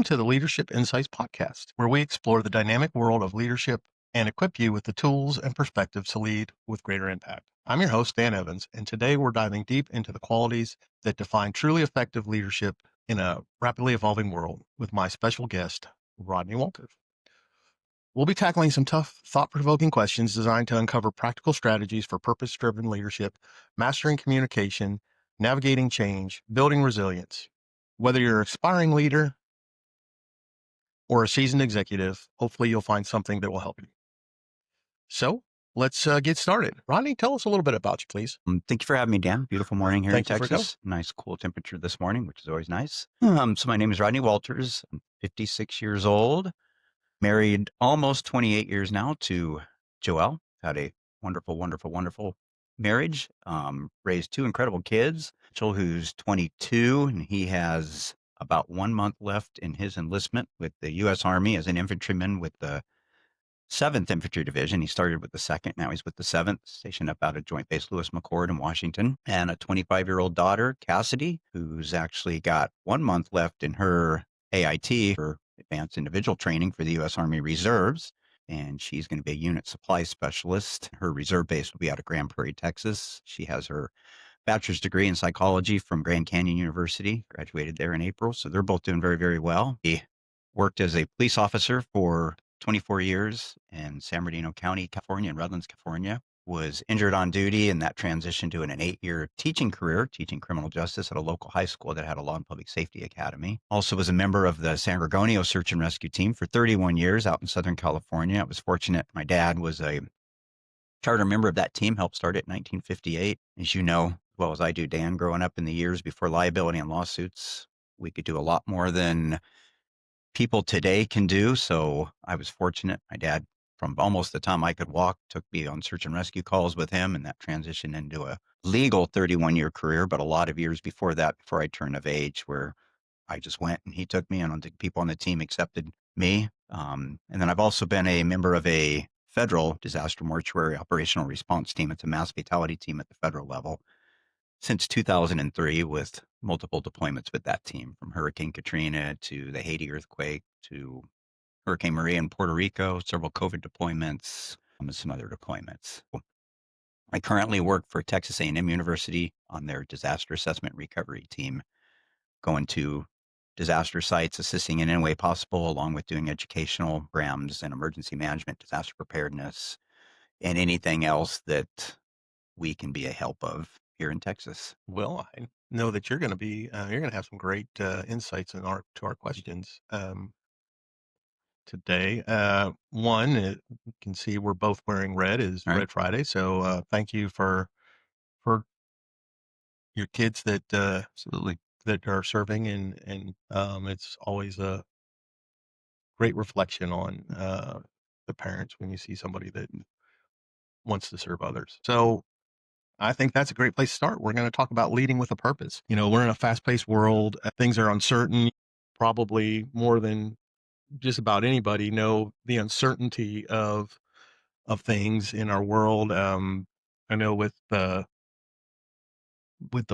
to the Leadership Insights podcast, where we explore the dynamic world of leadership and equip you with the tools and perspectives to lead with greater impact. I'm your host, Dan Evans, and today we're diving deep into the qualities that define truly effective leadership in a rapidly evolving world with my special guest, Rodney Walters. We'll be tackling some tough, thought-provoking questions designed to uncover practical strategies for purpose-driven leadership, mastering communication, navigating change, building resilience. Whether you're an aspiring leader or a seasoned executive, hopefully you'll find something that will help you. So let's get started. Rodney, tell us a little bit about you, please. Thank you for having me, Dan. Beautiful morning here in Thank you for coming. Texas. Nice, cool temperature this morning, which is always nice. So my name is Rodney Walters. I'm 56 years old, married almost 28 years now to Joelle. Had a wonderful, wonderful, wonderful marriage. Raised two incredible kids. Joel, who's 22, and he has about 1 month left in his enlistment with the U.S. Army as an infantryman with the 7th Infantry Division. He started with the 2nd. Now he's with the 7th, stationed up out at Joint Base Lewis McChord in Washington. And a 25-year-old daughter, Cassidy, who's actually got 1 month left in her AIT, her Advanced Individual Training for the U.S. Army Reserves. And she's going to be a unit supply specialist. Her reserve base will be out of Grand Prairie, Texas. She has her bachelor's degree in psychology from Grand Canyon University, graduated there in April. So they're both doing very, very well. He worked as a police officer for 24 years in San Bernardino County, California, and Redlands, California. Was injured on duty, and that transitioned to an 8-year teaching career, teaching criminal justice at a local high school that had a law and public safety academy. Also was a member of the San Gorgonio search and rescue team for 31 years out in Southern California. I was fortunate. My dad was a charter member of that team, helped start it in 1958. As you know, as well as I do, Dan, growing up in the years before liability and lawsuits, we could do a lot more than people today can do. So I was fortunate. My dad, from almost the time I could walk, took me on search and rescue calls with him, and that transitioned into a legal 31-year career, but a lot of years before that, before I turned of age, where I just went and he took me, and the people on the team accepted me. And then I've also been a member of a federal disaster mortuary operational response team. It's a mass fatality team at the federal level since 2003, with multiple deployments with that team, from Hurricane Katrina to the Haiti earthquake to Hurricane Maria in Puerto Rico, several COVID deployments, and some other deployments. I currently work for Texas A&M University on their disaster assessment recovery team, going to disaster sites, assisting in any way possible, along with doing educational programs and emergency management, disaster preparedness, and anything else that we can be a help of here in Texas. Well, I know that you're going to have some great insights to our questions today. One, you can see we're both wearing red, is All right. Red Friday. So thank you for your kids that Absolutely. that are serving, and it's always a great reflection on the parents when you see somebody that wants to serve others. So I think that's a great place to start. We're going to talk about leading with a purpose. You know, we're in a fast-paced world. Things are uncertain. Probably more than just about anybody know the uncertainty of things in our world. I know with the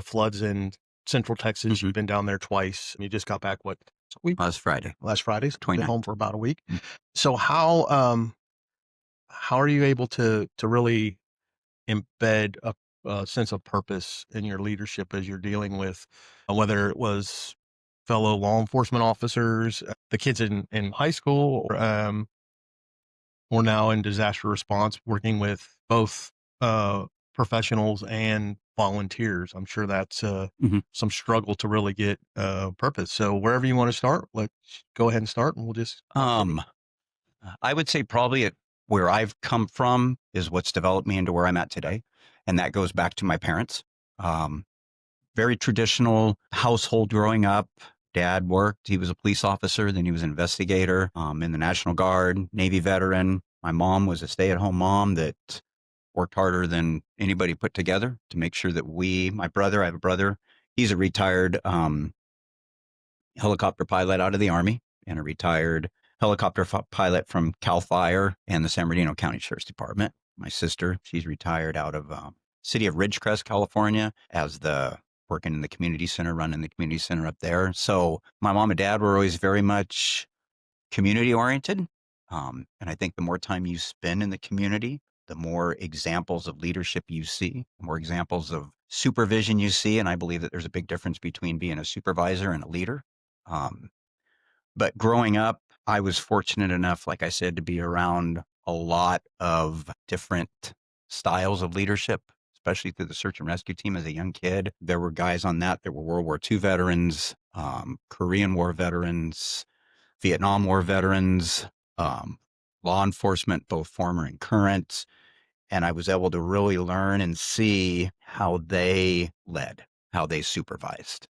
floods in Central Texas, you've been down there twice. You just got back Last Friday. last Friday. Been 29th. home for about a week. Mm. So how are you able to really embed a sense of purpose in your leadership as you're dealing with whether it was fellow law enforcement officers, the kids in high school, or now in disaster response, working with both professionals and volunteers? I'm sure that's some struggle to really get purpose. So wherever you want to start, let's go ahead and start, and we'll just I would say probably where I've come from is what's developed me into where I'm at today. And that goes back to my parents. Very traditional household growing up. Dad worked. He was a police officer. Then he was an investigator in the National Guard, Navy veteran. My mom was a stay-at-home mom that worked harder than anybody put together to make sure that I have a brother. He's a retired helicopter pilot out of the Army and a retired helicopter pilot from CAL FIRE and the San Bernardino County Sheriff's Department. My sister, she's retired out of city of Ridgecrest, California, as the working in the community center, running the community center up there. So my mom and dad were always very much community oriented. And I think the more time you spend in the community, the more examples of leadership you see, the more examples of supervision you see. And I believe that there's a big difference between being a supervisor and a leader. Um, but growing up, I was fortunate enough, like I said, to be around a lot of different styles of leadership, especially through the search and rescue team as a young kid. There were guys on that were World War II veterans, Korean War veterans, Vietnam War veterans, um, law enforcement, both former and current. And I was able to really learn and see how they led, how they supervised.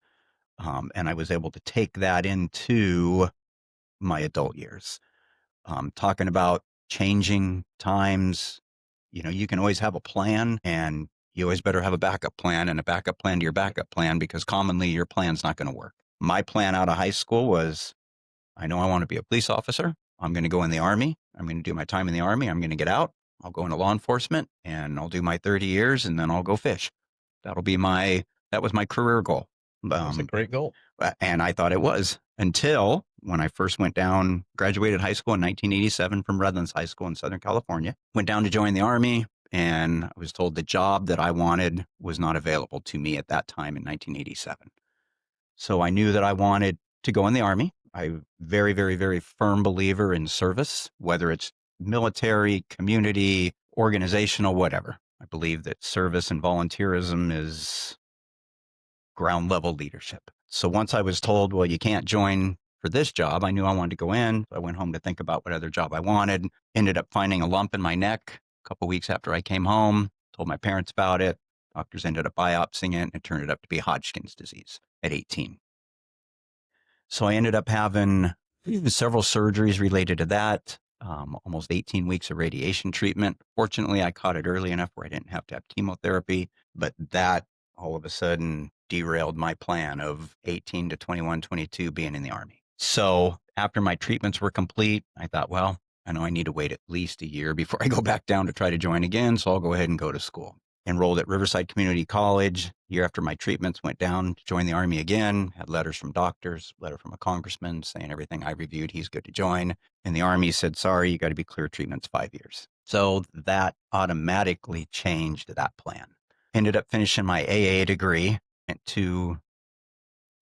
And I was able to take that into my adult years. Talking about changing times, you can always have a plan, and you always better have a backup plan and a backup plan to your backup plan, because commonly your plan's not going to work. My plan out of high school was, I know I want to be a police officer. I'm going to go in the Army. I'm going to do my time in the Army. I'm going to get out. I'll go into law enforcement and I'll do my 30 years and then I'll go fish. That was my career goal. That's a great goal. And I thought it was, until when I first went down, graduated high school in 1987 from Redlands High School in Southern California, went down to join the Army, and I was told the job that I wanted was not available to me at that time in 1987. So I knew that I wanted to go in the Army. I'm a very, very, very firm believer in service, whether it's military, community, organizational, whatever. I believe that service and volunteerism is ground level leadership. So once I was told, well, you can't join for this job, I knew I wanted to go in. I went home to think about what other job I wanted, ended up finding a lump in my neck a couple of weeks after I came home, told my parents about it. Doctors ended up biopsying it, and it turned out to be Hodgkin's disease at 18. So I ended up having several surgeries related to that, almost 18 weeks of radiation treatment. Fortunately, I caught it early enough where I didn't have to have chemotherapy, but that all of a sudden derailed my plan of 18 to 21, 22 being in the Army. So after my treatments were complete, I thought, well, I know I need to wait at least a year before I go back down to try to join again, so I'll go ahead and go to school. Enrolled at Riverside Community College. Year after my treatments, went down to join the Army again, had letters from doctors, letter from a congressman saying everything I reviewed, he's good to join. And the Army said, sorry, you got to be clear treatments 5 years. So that automatically changed that plan. Ended up finishing my AA degree, went to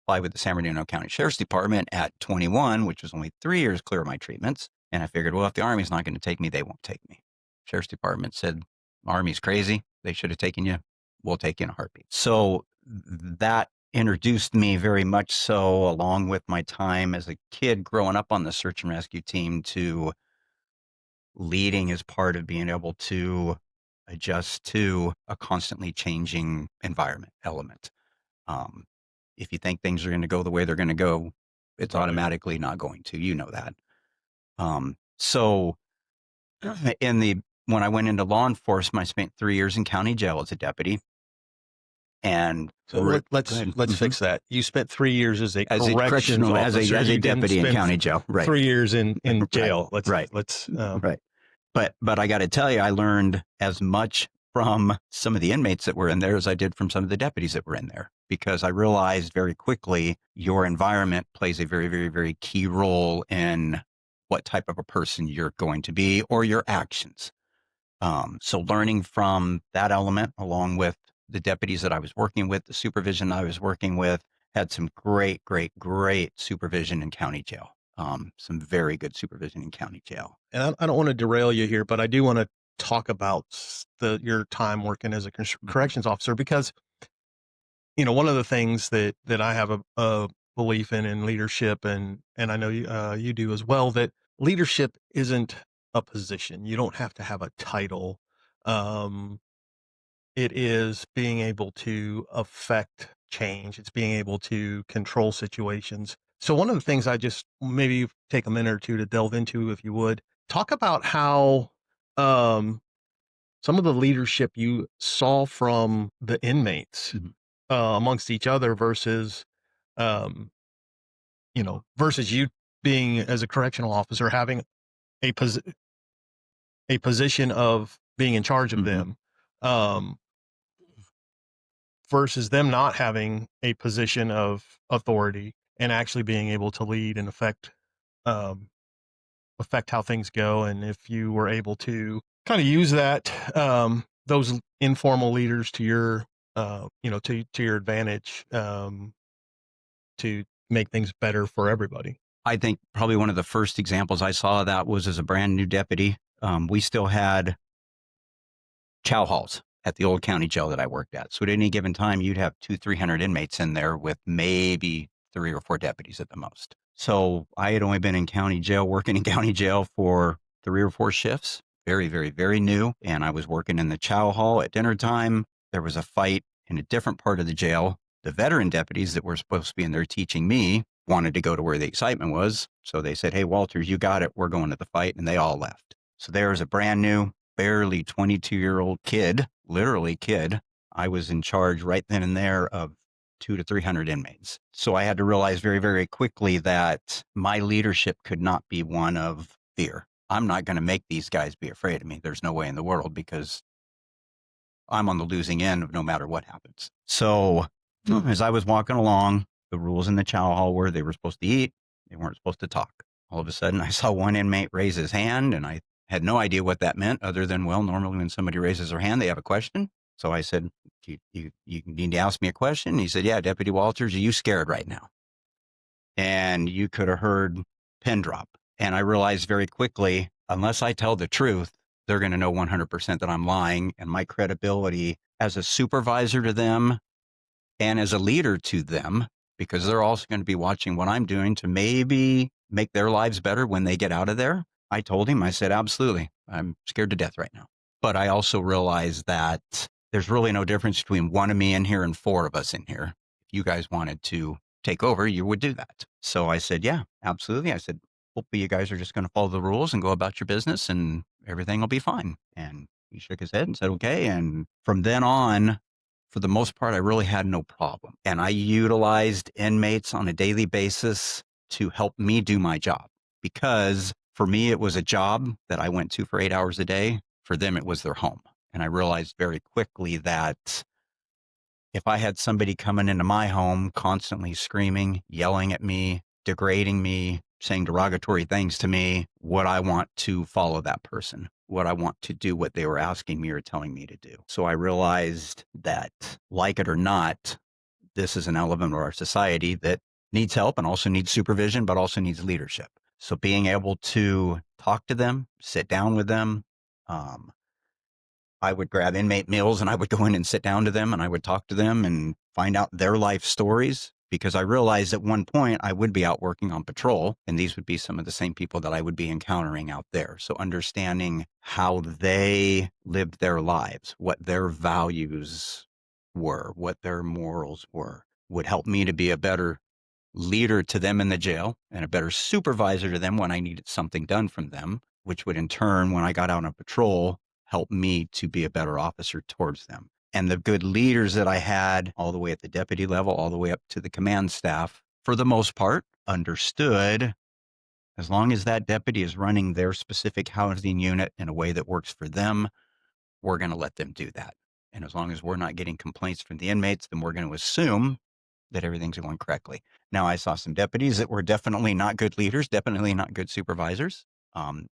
apply with the San Bernardino County Sheriff's Department at 21, which was only 3 years clear of my treatments. And I figured, well, if the Army's not going to take me, they won't take me. Sheriff's Department said, Army's crazy. They should have taken you. We'll take you in a heartbeat. So that introduced me very much so, along with my time as a kid growing up on the search and rescue team, to leading as part of being able to adjust to a constantly changing environment element. If you think things are going to go the way they're going to go, it's automatically not going to. You know that. So when I went into law enforcement, I spent 3 years in county jail as a deputy. And so let's fix that. You spent 3 years as a correctional officer, as a deputy in county jail. Right. 3 years in jail. Right. But I got to tell you, I learned as much from some of the inmates that were in there as I did from some of the deputies that were in there, because I realized very quickly your environment plays a very, very, very key role in what type of a person you're going to be or your actions. So learning from that element, along with the deputies that I was working with, the supervision I was working with, had some great, great, great supervision in county jail. Some very good supervision in county jail. And I don't want to derail you here, but I do want to talk about your time working as a corrections officer, because, one of the things that I have a belief in leadership, and I know you do as well, that leadership isn't a position. You don't have to have a title. It is being able to affect change. It's being able to control situations. So one of the things I just maybe take a minute or two to delve into, if you would, talk about how some of the leadership you saw from the inmates amongst each other versus, versus you being, as a correctional officer, having a position of being in charge of them. versus them not having a position of authority and actually being able to lead and um, affect how things go. And if you were able to kind of use those informal leaders to your, to your advantage, to make things better for everybody. I think probably one of the first examples I saw of that was as a brand new deputy. We still had chow halls at the old county jail that I worked at. So at any given time, you'd have 300 inmates in there with maybe 3 or 4 deputies at the most. So I had only been in county jail, working in county jail for 3 or 4 shifts. Very, very, very new. And I was working in the chow hall at dinner time. There was a fight in a different part of the jail. The veteran deputies that were supposed to be in there teaching me wanted to go to where the excitement was. So they said, "Hey, Walters, you got it. We're going to the fight." And they all left. So there was a brand new, barely 22-year-old kid, literally kid. I was in charge right then and there of 200 to 300 inmates. So I had to realize very, very quickly that my leadership could not be one of fear. I'm not going to make these guys be afraid of me. There's no way in the world, because I'm on the losing end of no matter what happens. So as I was walking along, the rules in the chow hall were they were supposed to eat. They weren't supposed to talk. All of a sudden, I saw one inmate raise his hand, and I had no idea what that meant other than, well, normally when somebody raises their hand, they have a question. So I said, you need to ask me a question? And he said, "Yeah, Deputy Walters, are you scared right now?" And you could have heard pin drop. And I realized very quickly, unless I tell the truth, they're going to know 100% that I'm lying. And my credibility as a supervisor to them and as a leader to them, because they're also going to be watching what I'm doing to maybe make their lives better when they get out of there. I told him, I said, "Absolutely. I'm scared to death right now." But I also realized that there's really no difference between one of me in here and 4 of us in here. If you guys wanted to take over, you would do that. So I said, "Yeah, absolutely." I said, "Hopefully you guys are just going to follow the rules and go about your business and everything will be fine." And he shook his head and said, "Okay." And from then on, for the most part, I really had no problem. And I utilized inmates on a daily basis to help me do my job, because for me, it was a job that I went to for 8 hours a day. For them, it was their home. And I realized very quickly that if I had somebody coming into my home constantly screaming, yelling at me, degrading me, saying derogatory things to me, would I want to follow that person? Would I want to do what they were asking me or telling me to do? So I realized that, like it or not, this is an element of our society that needs help and also needs supervision, but also needs leadership. So being able to talk to them, sit down with them, um, I would grab inmate meals and I would go in and sit down to them and I would talk to them and find out their life stories, because I realized at one point I would be out working on patrol and these would be some of the same people that I would be encountering out there. So understanding how they lived their lives, what their values were, what their morals were, would help me to be a better leader to them in the jail and a better supervisor to them when I needed something done from them, which would in turn, when I got out on patrol, help me to be a better officer towards them. And the good leaders that I had all the way at the deputy level, all the way up to the command staff, for the most part, understood as long as that deputy is running their specific housing unit in a way that works for them, we're going to let them do that. And as long as we're not getting complaints from the inmates, then we're going to assume that everything's going correctly. Now, I saw some deputies that were definitely not good leaders, definitely not good supervisors.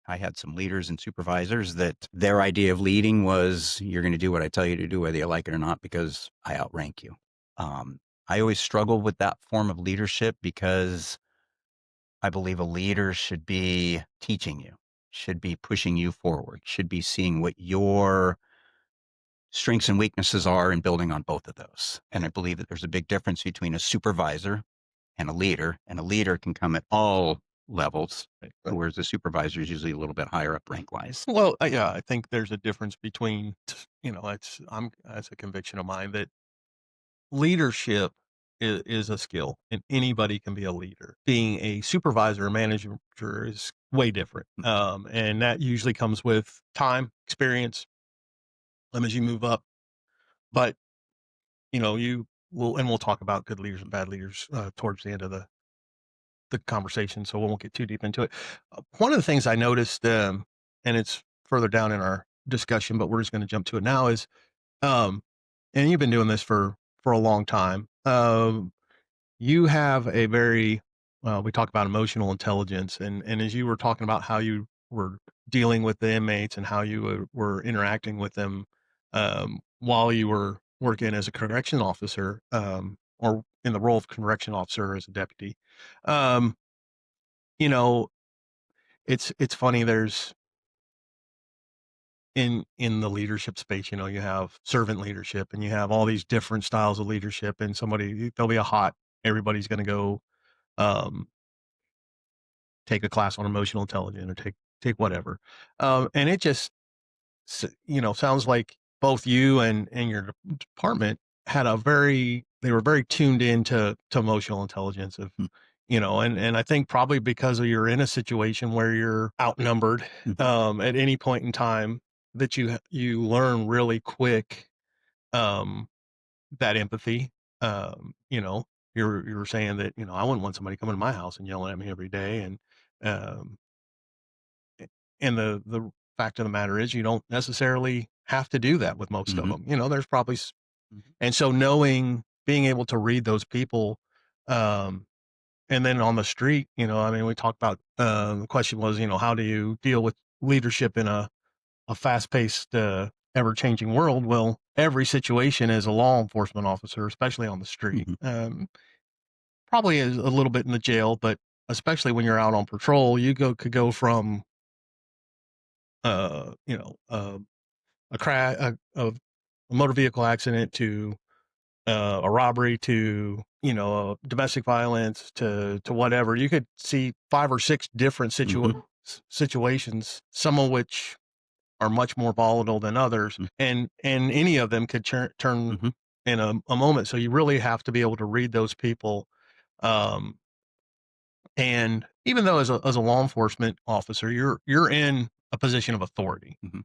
I had some leaders and supervisors that their idea of leading was, you're going to do what I tell you to do, whether you like it or not, because I outrank you. I always struggled with that form of leadership because I believe a leader should be teaching you, should be pushing you forward, should be seeing what your strengths and weaknesses are and building on both of those. And I believe that there's a big difference between a supervisor and a leader can come at all levels, whereas a supervisor is usually a little bit higher up rank wise. Well, yeah, I think there's a difference between, that's a conviction of mine that leadership is a skill and anybody can be a leader. Being a supervisor or manager is way different. And that usually comes with time, experience, as you move up. But, we'll talk about good leaders and bad leaders towards the end of the conversation. So we won't get too deep into it. One of the things I noticed, and it's further down in our discussion, but we're just going to jump to it now is, and you've been doing this for a long time. You have a very we talk about emotional intelligence, and as you were talking about how you were dealing with the inmates and how you were interacting with them while you were working as a correction officer, or in the role of correction officer as a deputy. Um, you know, it's funny. There's in the leadership space, you have servant leadership, and you have all these different styles of leadership, and there'll be a hot. Everybody's going to go. Um, Take a class on emotional intelligence or take whatever. And it just sounds like both you and your department had a very they were very tuned in to emotional intelligence of Mm. and I think probably because of you're in a situation where you're outnumbered Mhm. at any point in time that you learn really quick um that empathy. You know, you were saying that, I wouldn't want somebody coming to my house and yelling at me every day. Um and the fact of the matter is you don't necessarily have to do that with most of Mhm. them. There's probably Mhm. and so being able to read those people, um, and then on the street, I mean, we talked about, the question was, how do you deal with leadership in a fast-paced, ever-changing world? Well, every situation as a law enforcement officer, especially on the street, Mhm. probably is a little bit in the jail, but especially when you're out on patrol, could go from, uh, you know, uh, a crash, a motor vehicle accident to a robbery to domestic violence to whatever. You could see five or six different Mhm. situations, some of which are much more volatile than others, Mhm. and any of them could turn Mhm. in a moment. So you really have to be able to read those people. Um, and even though as a law enforcement officer, you're in a position of authority, Mhm.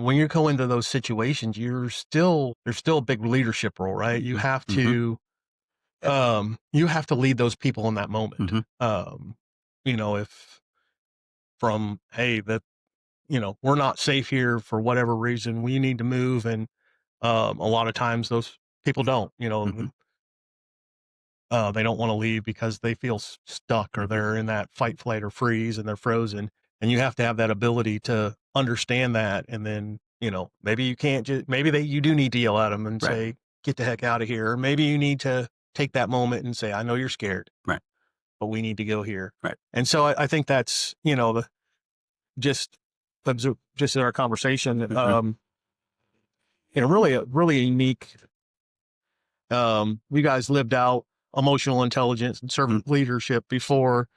when you go into those situations, there's still a big leadership role, right? Mhm. Mhm. You have to lead those people in that moment. Mhm. If from, hey, that, we're not safe here for whatever reason, we need to move. And, a lot of times those people don't, Mhm. they don't want to leave because they feel stuck or Mhm. they're in that fight, flight, or freeze and they're frozen. And you have to have that ability to understand that. And then, maybe you can't just, maybe you do need to yell at them and Right. say, get the heck out of here. Or maybe you need to take that moment and say, I know you're scared, Right. but we need to go here. Right. And so I think that's, just, just in our conversation, Mhm. really, a really unique, you guys lived out emotional intelligence and Mhm. servant leadership before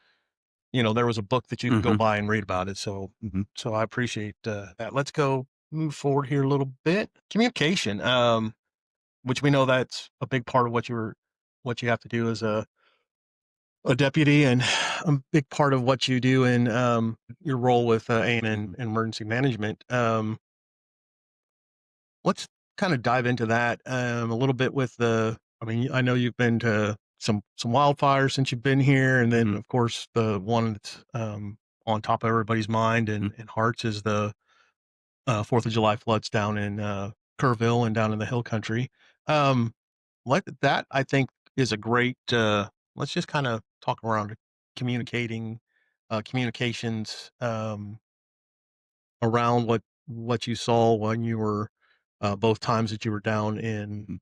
there was a book that you could go Mhm. buy and read about it. So, Mhm. I appreciate that. Let's go move forward here a little bit. Communication, which we know that's a big part of what you have to do as a deputy, and a big part of what you do in your role with AIM Mhm. and emergency management. Let's kind of dive into that a little bit with the. I mean, I know you've been to some wildfires since you've been here, and then Mhm. of course the one that's on top of everybody's mind Mhm. and hearts is the Fourth of July floods down in Kerrville and down in the Hill Country. Um, that I think is a great. Let's just kind of talk around communicating, communications around what you saw when you were both times that you were Mhm.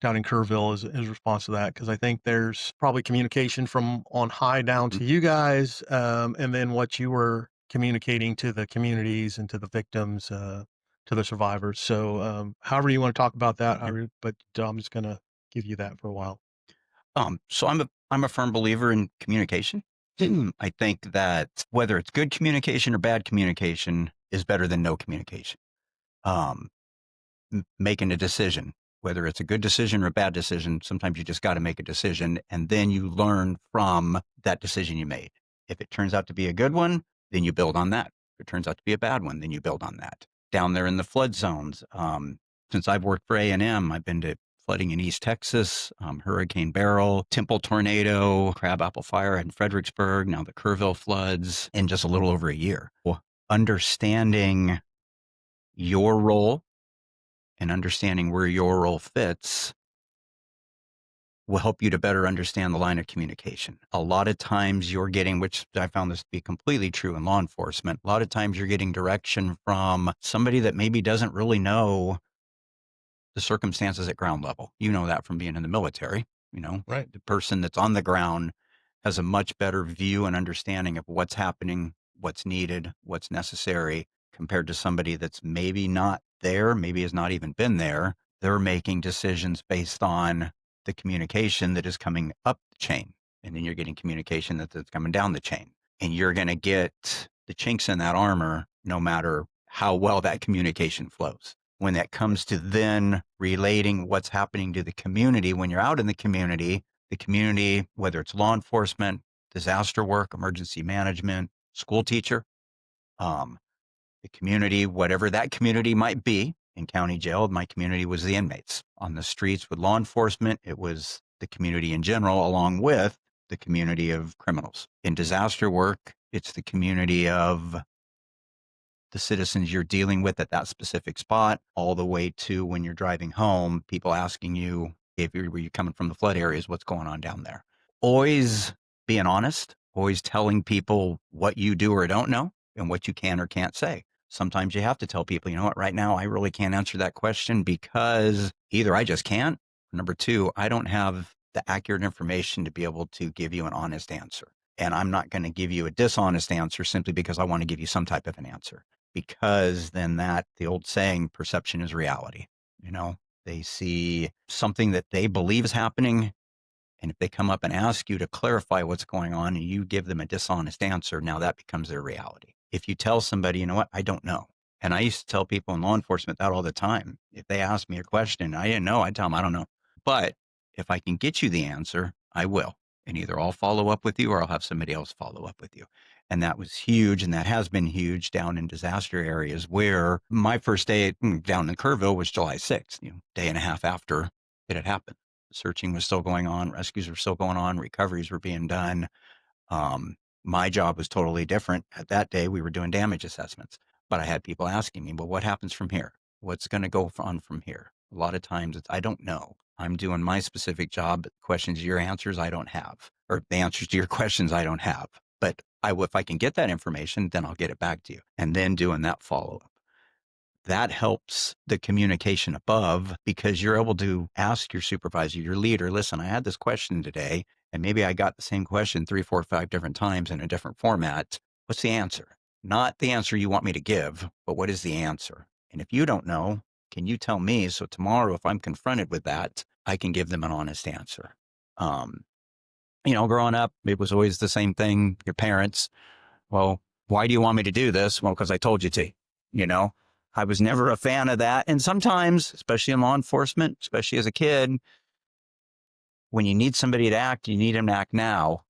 down in Kerrville as response to that, because I think there's probably communication from on high down Mhm. to you guys, and then what you were communicating to the communities and to the victims, to the survivors. So, however you want to talk about that, Yeah. but I'm just gonna give you that for a while. So I'm a firm believer in communication. I think that whether it's good communication or bad communication is better than no communication. Um, Making a decision, whether it's a good decision or a bad decision, sometimes you just got to make a decision and then you learn from that decision you made. If it turns out to be a good one, then you build on that. If it turns out to be a bad one, then you build on that. Down there in the flood zones, since I've worked for A&M, I've been to flooding in East Texas, Hurricane Beryl, Temple tornado, Crabapple fire in Fredericksburg, now the Kerrville floods in just a little over a year. Well, understanding your role and understanding where your role fits will help you to better understand the line of communication. A lot of times you're getting, which I found this to be completely true in law enforcement, a lot of times you're getting direction from somebody that maybe doesn't really know the circumstances at ground level. You know that from being in the military. Right. The person that's on the ground has a much better view and understanding of what's happening, what's needed, what's necessary, compared to somebody that's maybe not there, maybe has not even been there. They're making decisions based on the communication that is coming up the chain. And then you're getting communication that's coming down the chain. And you're going to get the chinks in that armor no matter how well that communication flows. When that comes to then relating what's happening to the community, when you're out in the community, whether it's law enforcement, disaster work, emergency management, school teacher, um, the community, whatever that community might be. In county jail, my community was the inmates. On the streets with law enforcement, it was the community in general, along with the community of criminals. In disaster work, it's the community of the citizens you're dealing with at that specific spot, all the way to when you're driving home, people asking you were you coming from the flood areas, what's going on down there. Always being honest, always telling people what you do or don't know and what you can or can't say. Sometimes you have to tell people, you know what, right now I really can't answer that question because either I just can't, or number two, I don't have the accurate information to be able to give you an honest answer. And I'm not going to give you a dishonest answer simply because I want to give you some type of an answer. Because then the old saying, perception is reality. They see something that they believe is happening. And if they come up and ask you to clarify what's going on and you give them a dishonest answer, now that becomes their reality. If you tell somebody, you know what, I don't know. And I used to tell people in law enforcement that all the time. If they asked me a question, I didn't know, I'd tell them, I don't know. But if I can get you the answer, I will. And either I'll follow up with you or I'll have somebody else follow up with you. And that was huge. And that has been huge down in disaster areas where my first day down in Kerrville was July 6th, day and a half after it had happened. Searching was still going on. Rescues were still going on. Recoveries were being done. My job was totally different. At that day, we were doing damage assessments, but I had people asking me, well, what happens from here? What's going to go on from here? A lot of times I don't know. I'm doing my specific job, but questions to your answers I don't have, or the answers to your questions I don't have. But if I can get that information, then I'll get it back to you. And then doing that follow-up. That helps the communication above because you're able to ask your supervisor, your leader, listen, I had this question today, and maybe I got the same question 3, 4, 5 different times in a different format. What's the answer? Not the answer you want me to give, but what is the answer? And if you don't know, can you tell me? So tomorrow, if I'm confronted with that, I can give them an honest answer. Growing up, it was always the same thing. Your parents, well, why do you want me to do this? Well, because I told you to, you know? I was never a fan of that. And sometimes, especially in law enforcement, especially as a kid, when you need somebody to act, you need them to act now.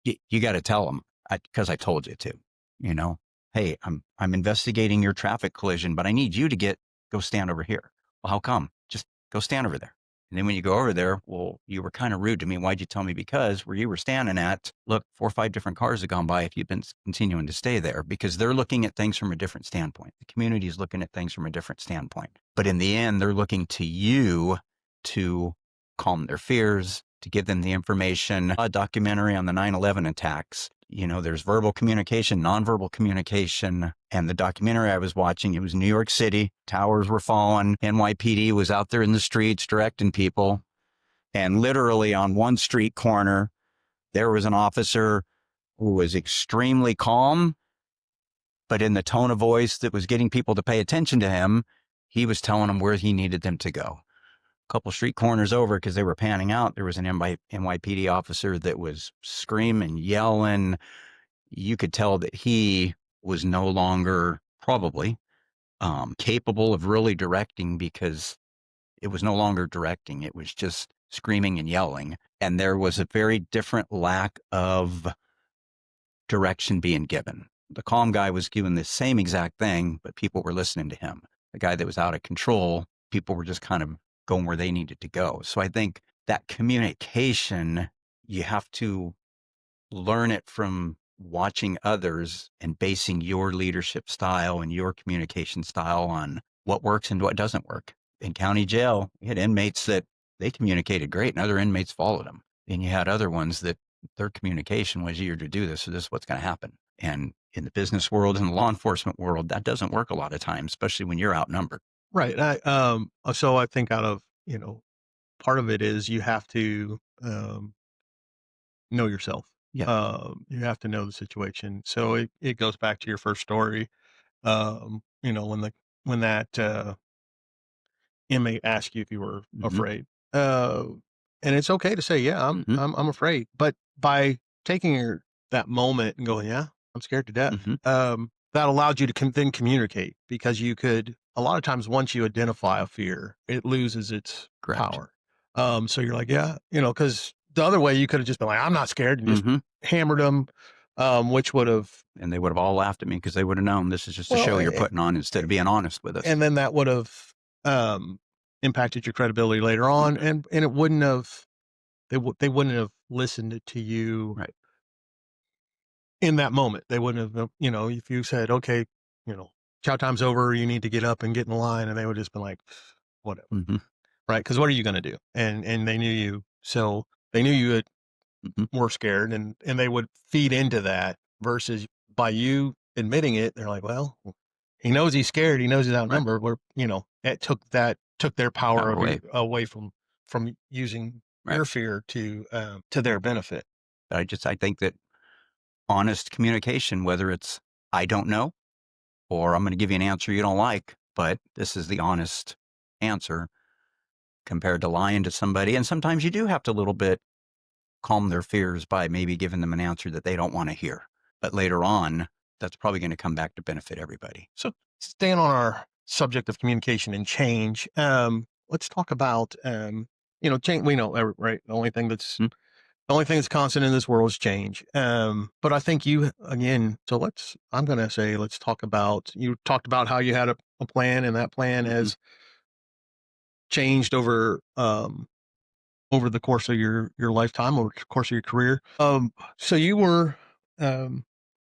You got to tell them because I told you to, you know, hey, I'm investigating your traffic collision, but I need you to go stand over here. Well, how come? Just go stand over there. And then when you go over there, well, you were kind of rude to me. Why'd you tell me? Because where you were standing at, look, 4 or 5 different cars have gone by if you've been continuing to stay there because they're looking at things from a different standpoint. The community is looking at things from a different standpoint. But in the end, they're looking to you to calm their fears, to give them the information. A documentary on the 9/11 attacks. There's verbal communication, nonverbal communication. And the documentary I was watching, it was New York City. Towers were falling. NYPD was out there in the streets directing people. And literally on one street corner, there was an officer who was extremely calm, but in the tone of voice that was getting people to pay attention to him, he was telling them where he needed them to go. A couple street corners over, because they were panning out, there was an NYPD officer that was screaming, yelling. You could tell that he was no longer probably capable of really directing because it was no longer directing. It was just screaming and yelling. And there was a very different lack of direction being given. The calm guy was doing the same exact thing, but people were listening to him. The guy that was out of control, people were just kind of going where they needed to go. So I think that communication, you have to learn it from watching others and basing your leadership style and your communication style on what works and what doesn't work. In county jail, you had inmates that they communicated great and other inmates followed them. And you had other ones that their communication was, you're to do this, so this is what's going to happen. And in the business world and the law enforcement world, that doesn't work a lot of times, especially when you're outnumbered. Right. So I think out of, part of it is you have to know yourself. Yeah. You have to know the situation. So it goes back to your first story. When that inmate asked you if you were Hmm. afraid. Uh, and it's okay to say, yeah, Hmm. I'm afraid. But by taking that moment and going, yeah, I'm scared to death. Hmm. That allowed you to then communicate because you could, a lot of times once you identify a fear, it loses its Correct. power. So you're like, yeah, cause the other way you could have just been like, I'm not scared and just Hmm. hammered them, which would have, And they would have all laughed at me because they would have known this is just a well, show you're putting on instead of being honest with us. and then that would have, impacted your credibility later on, Mhm. and it wouldn't have they wouldn't have listened to you Right. in that moment. They wouldn't have, if you said, "Okay, you know, chow time's over, you need to get up and get in line," and they would just been like, "Whatever," Hmm. right? Because what are you gonna do? And they knew you, so they knew you Hmm. were scared, and they would feed into that versus by you admitting it, they're like, "Well, he knows he's scared. He knows he's Right. outnumbered." Where it took their power Power of away. away from using Right. your fear to their benefit. But I think that honest communication, whether it's I don't know or I'm going to give you an answer you don't like, but this is the honest answer compared to lying to somebody. And sometimes you do have to a little bit calm their fears by maybe giving them an answer that they don't want to hear. But later on, that's probably going to come back to benefit everybody. So, staying on our subject of communication and change, let's talk about change. We know, right? Mm. The only thing that's constant in this world is change. But I think you again. So I'm going to say let's talk about. You talked about how you had a plan, and that plan Mm-hmm. has changed over the course of your lifetime, over the course of your career. So you were um,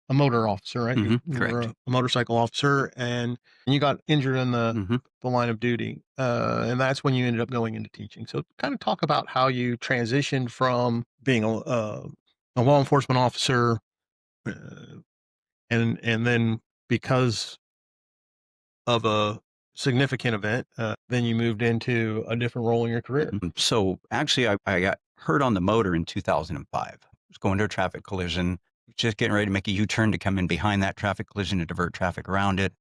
a motor officer, right? Hmm. You were Correct. a motorcycle officer, and you got injured in Hmm. the line of duty, and that's when you ended up going into teaching. So, kind of talk about how you transitioned from being a law enforcement officer, uh, and then because of a significant event, then you moved into a different role in your career. So actually, I got hurt on the motor in 2005. I was going to a traffic collision, just getting ready to make a U-turn to come in behind that traffic collision to divert traffic around it.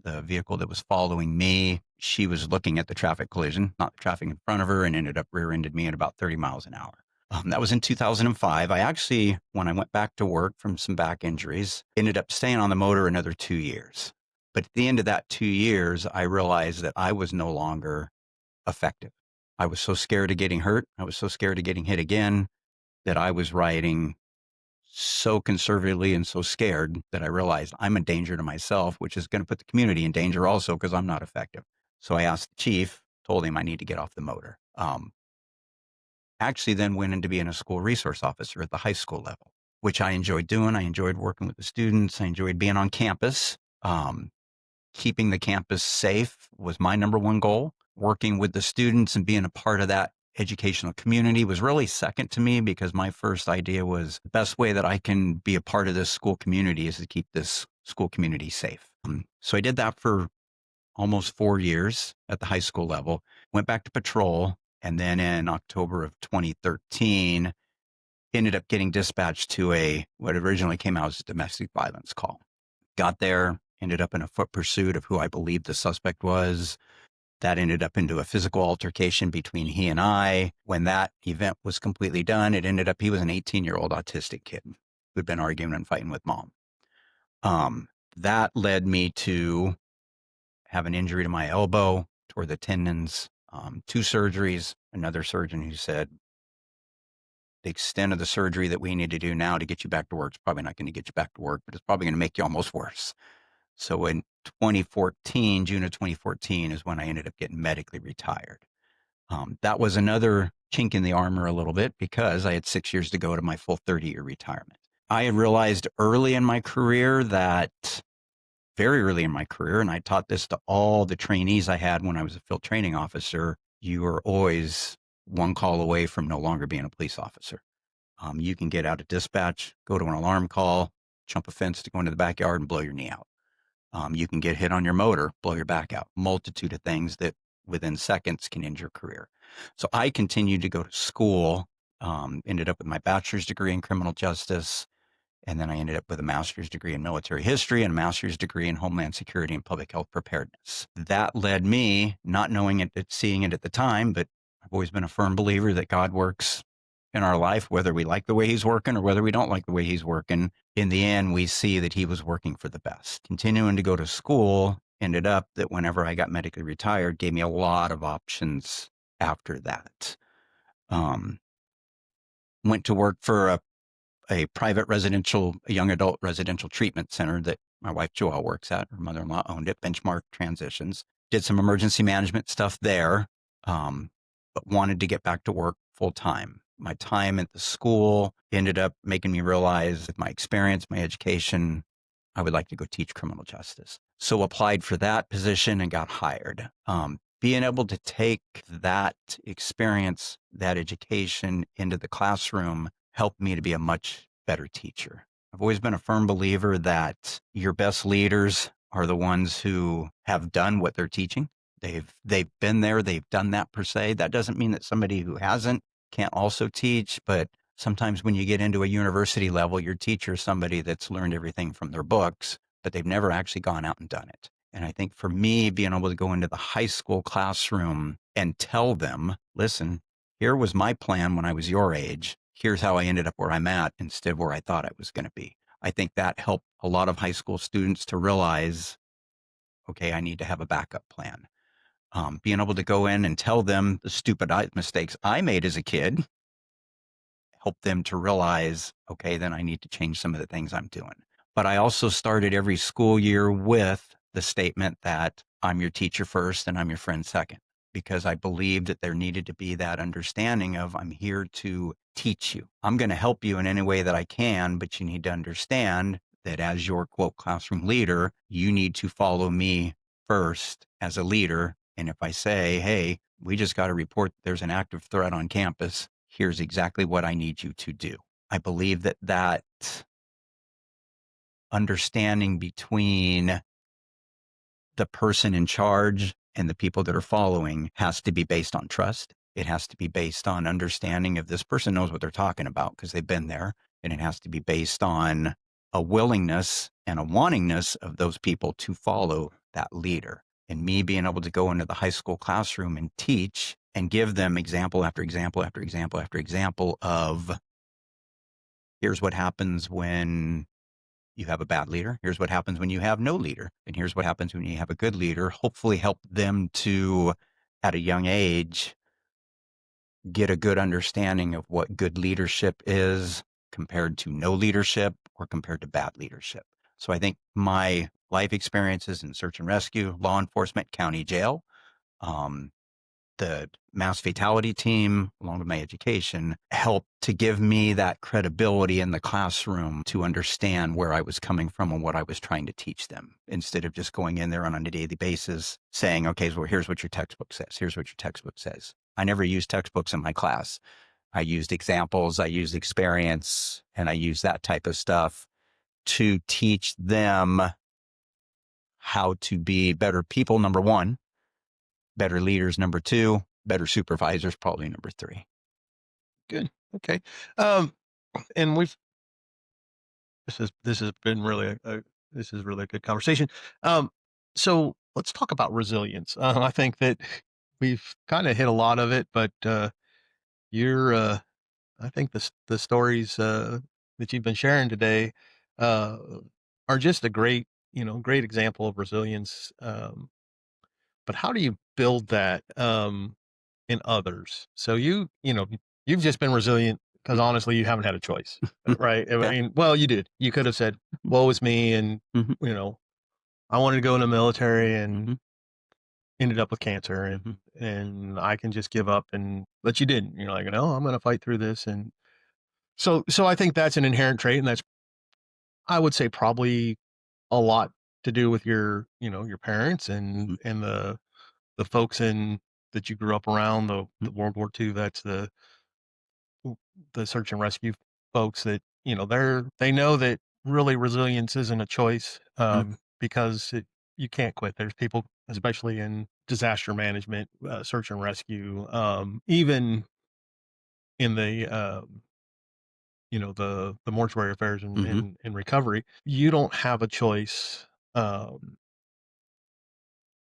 The vehicle that was following me, she was looking at the traffic collision, not the traffic in front of her, and ended up rear-ended me at about 30 miles an hour. That was in 2005. I actually, when I went back to work from some back injuries, ended up staying on the motor another 2 years. But at the end of that 2 years, I realized that I was no longer effective. I was so scared of getting hurt. I was so scared of getting hit again that I was riding so conservatively and so scared that I realized I'm a danger to myself, which is going to put the community in danger also because I'm not effective. So I asked the chief, told him I need to get off the motor. Actually, then went into being a school resource officer at the high school level, which I enjoyed doing. I enjoyed working with the students. I enjoyed being on campus. Keeping the campus safe was my number one goal. Working with the students and being a part of that educational community was really second to me because my first idea was the best way that I can be a part of this school community is to keep this school community safe. So I did that for almost 4 years at the high school level, went back to patrol. And then in October of 2013, ended up getting dispatched to what originally came out as a domestic violence call. Got there, ended up in a foot pursuit of who I believed the suspect was. That ended up into a physical altercation between he and I. When that event was completely done, it ended up he was an 18-year-old autistic kid who'd been arguing and fighting with mom. That led me to have an injury to my elbow, tore the tendons, 2 surgeries. Another surgeon who said the extent of the surgery that we need to do now to get you back to work is probably not going to get you back to work, but it's probably going to make you almost worse. So in 2014, June of 2014 is when I ended up getting medically retired. That was another chink in the armor a little bit because I had 6 years to go to my full 30-year retirement. I had realized early in my career that very early in my career, and I taught this to all the trainees I had when I was a field training officer. You are always one call away from no longer being a police officer. You can get out of dispatch, go to an alarm call, jump a fence to go into the backyard and blow your knee out. You can get hit on your motor, blow your back out. Multitude of things that within seconds can end your career. So I continued to go to school, ended up with my bachelor's degree in criminal justice, and then I ended up with a master's degree in military history and a master's degree in homeland security and public health preparedness. That led me, not knowing it, seeing it at the time, but I've always been a firm believer that God works in our life, whether we like the way he's working or whether we don't like the way he's working. In the end, we see that he was working for the best. Continuing to go to school ended up that whenever I got medically retired, gave me a lot of options after that. Um, Went to work for a private residential, a young adult residential treatment center that my wife Joelle works at. Her mother-in-law owned it, Benchmark Transitions. Did some emergency management stuff there, but wanted to get back to work full time. My time at the school ended up making me realize with my experience, my education, I would like to go teach criminal justice. So applied for that position and got hired. Being able to take that experience, that education into the classroom helped me to be a much better teacher. I've always been a firm believer that your best leaders are the ones who have done what they're teaching. They've been there, they've done that per se. That doesn't mean that somebody who hasn't can't also teach, but sometimes when you get into a university level, your teacher is somebody that's learned everything from their books, but they've never actually gone out and done it. And I think for me, being able to go into the high school classroom and tell them, listen, here was my plan when I was your age. Here's how I ended up where I'm at instead of where I thought I was going to be. I think that helped a lot of high school students to realize, okay, I need to have a backup plan. Being able to go in and tell them the stupid mistakes I made as a kid help them to realize, okay, then I need to change some of the things I'm doing. But I also started every school year with the statement that I'm your teacher first and I'm your friend second, because I believed that there needed to be that understanding of I'm here to teach you. I'm going to help you in any way that I can, but you need to understand that as your quote classroom leader, you need to follow me first as a leader. And if I say, hey, we just got a report there's an active threat on campus, here's exactly what I need you to do. I believe that that understanding between the person in charge and the people that are following has to be based on trust. It has to be based on understanding of this person knows what they're talking about because they've been there. And it has to be based on a willingness and a wantingness of those people to follow that leader. And me being able to go into the high school classroom and teach and give them example after example after example after example of here's what happens when you have a bad leader. Here's what happens when you have no leader. And here's what happens when you have a good leader. Hopefully help them to, at a young age, get a good understanding of what good leadership is compared to no leadership or compared to bad leadership. So I think my life experiences in search and rescue, law enforcement, county jail, the mass fatality team, along with my education, helped to give me that credibility in the classroom to understand where I was coming from and what I was trying to teach them, instead of just going in there on a daily basis saying, okay, so here's what your textbook says. Here's what your textbook says. I never used textbooks in my class. I used examples, I used experience, and I used that type of stuff to teach them how to be better people, number one, better leaders, number two, better supervisors, probably number three. Good. Okay. Um, and this has been really this is really a good conversation. Um, so let's talk about resilience. I think that we've kind of hit a lot of it, but you're I think the stories that you've been sharing today uh, are just a great example of resilience. But how do you build that in others? So you've just been resilient because honestly, you haven't had a choice, right? I Yeah. mean, well, you did. You could have said, "Woe is me," and Mhm, you know, I wanted to go in the military and mhm, ended up with cancer, mhm, and I can just give up. And but you didn't. You're like, no, I'm going to fight through this. And so I think that's an inherent trait, and that's I would say probably a lot to do with your, your parents Mhm, and the folks in that you grew up around, mhm, the World War II vets, the search and rescue folks that, they know that really resilience isn't a choice, mhm, because you can't quit. There's people, especially in disaster management, search and rescue, even in the mortuary affairs and mhm, in recovery, you don't have a choice.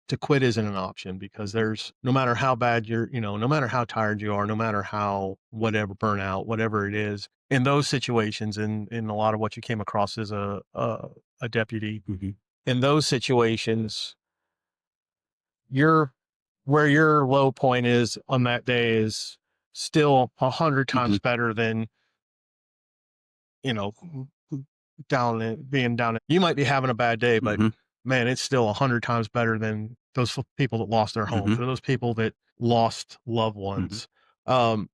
To quit isn't an option because mhm, there's no matter how bad no matter how tired you are, no matter how whatever burnout, whatever it is, in those situations, in a lot of what you came across as a deputy, mhm, in those situations, your where your low point is on that day is still 100 mhm, times better than you know being down. You might be having a bad day, but mhm, man, it's still 100 times better than those people that lost their mhm, homes or those people that lost loved mhm. ones.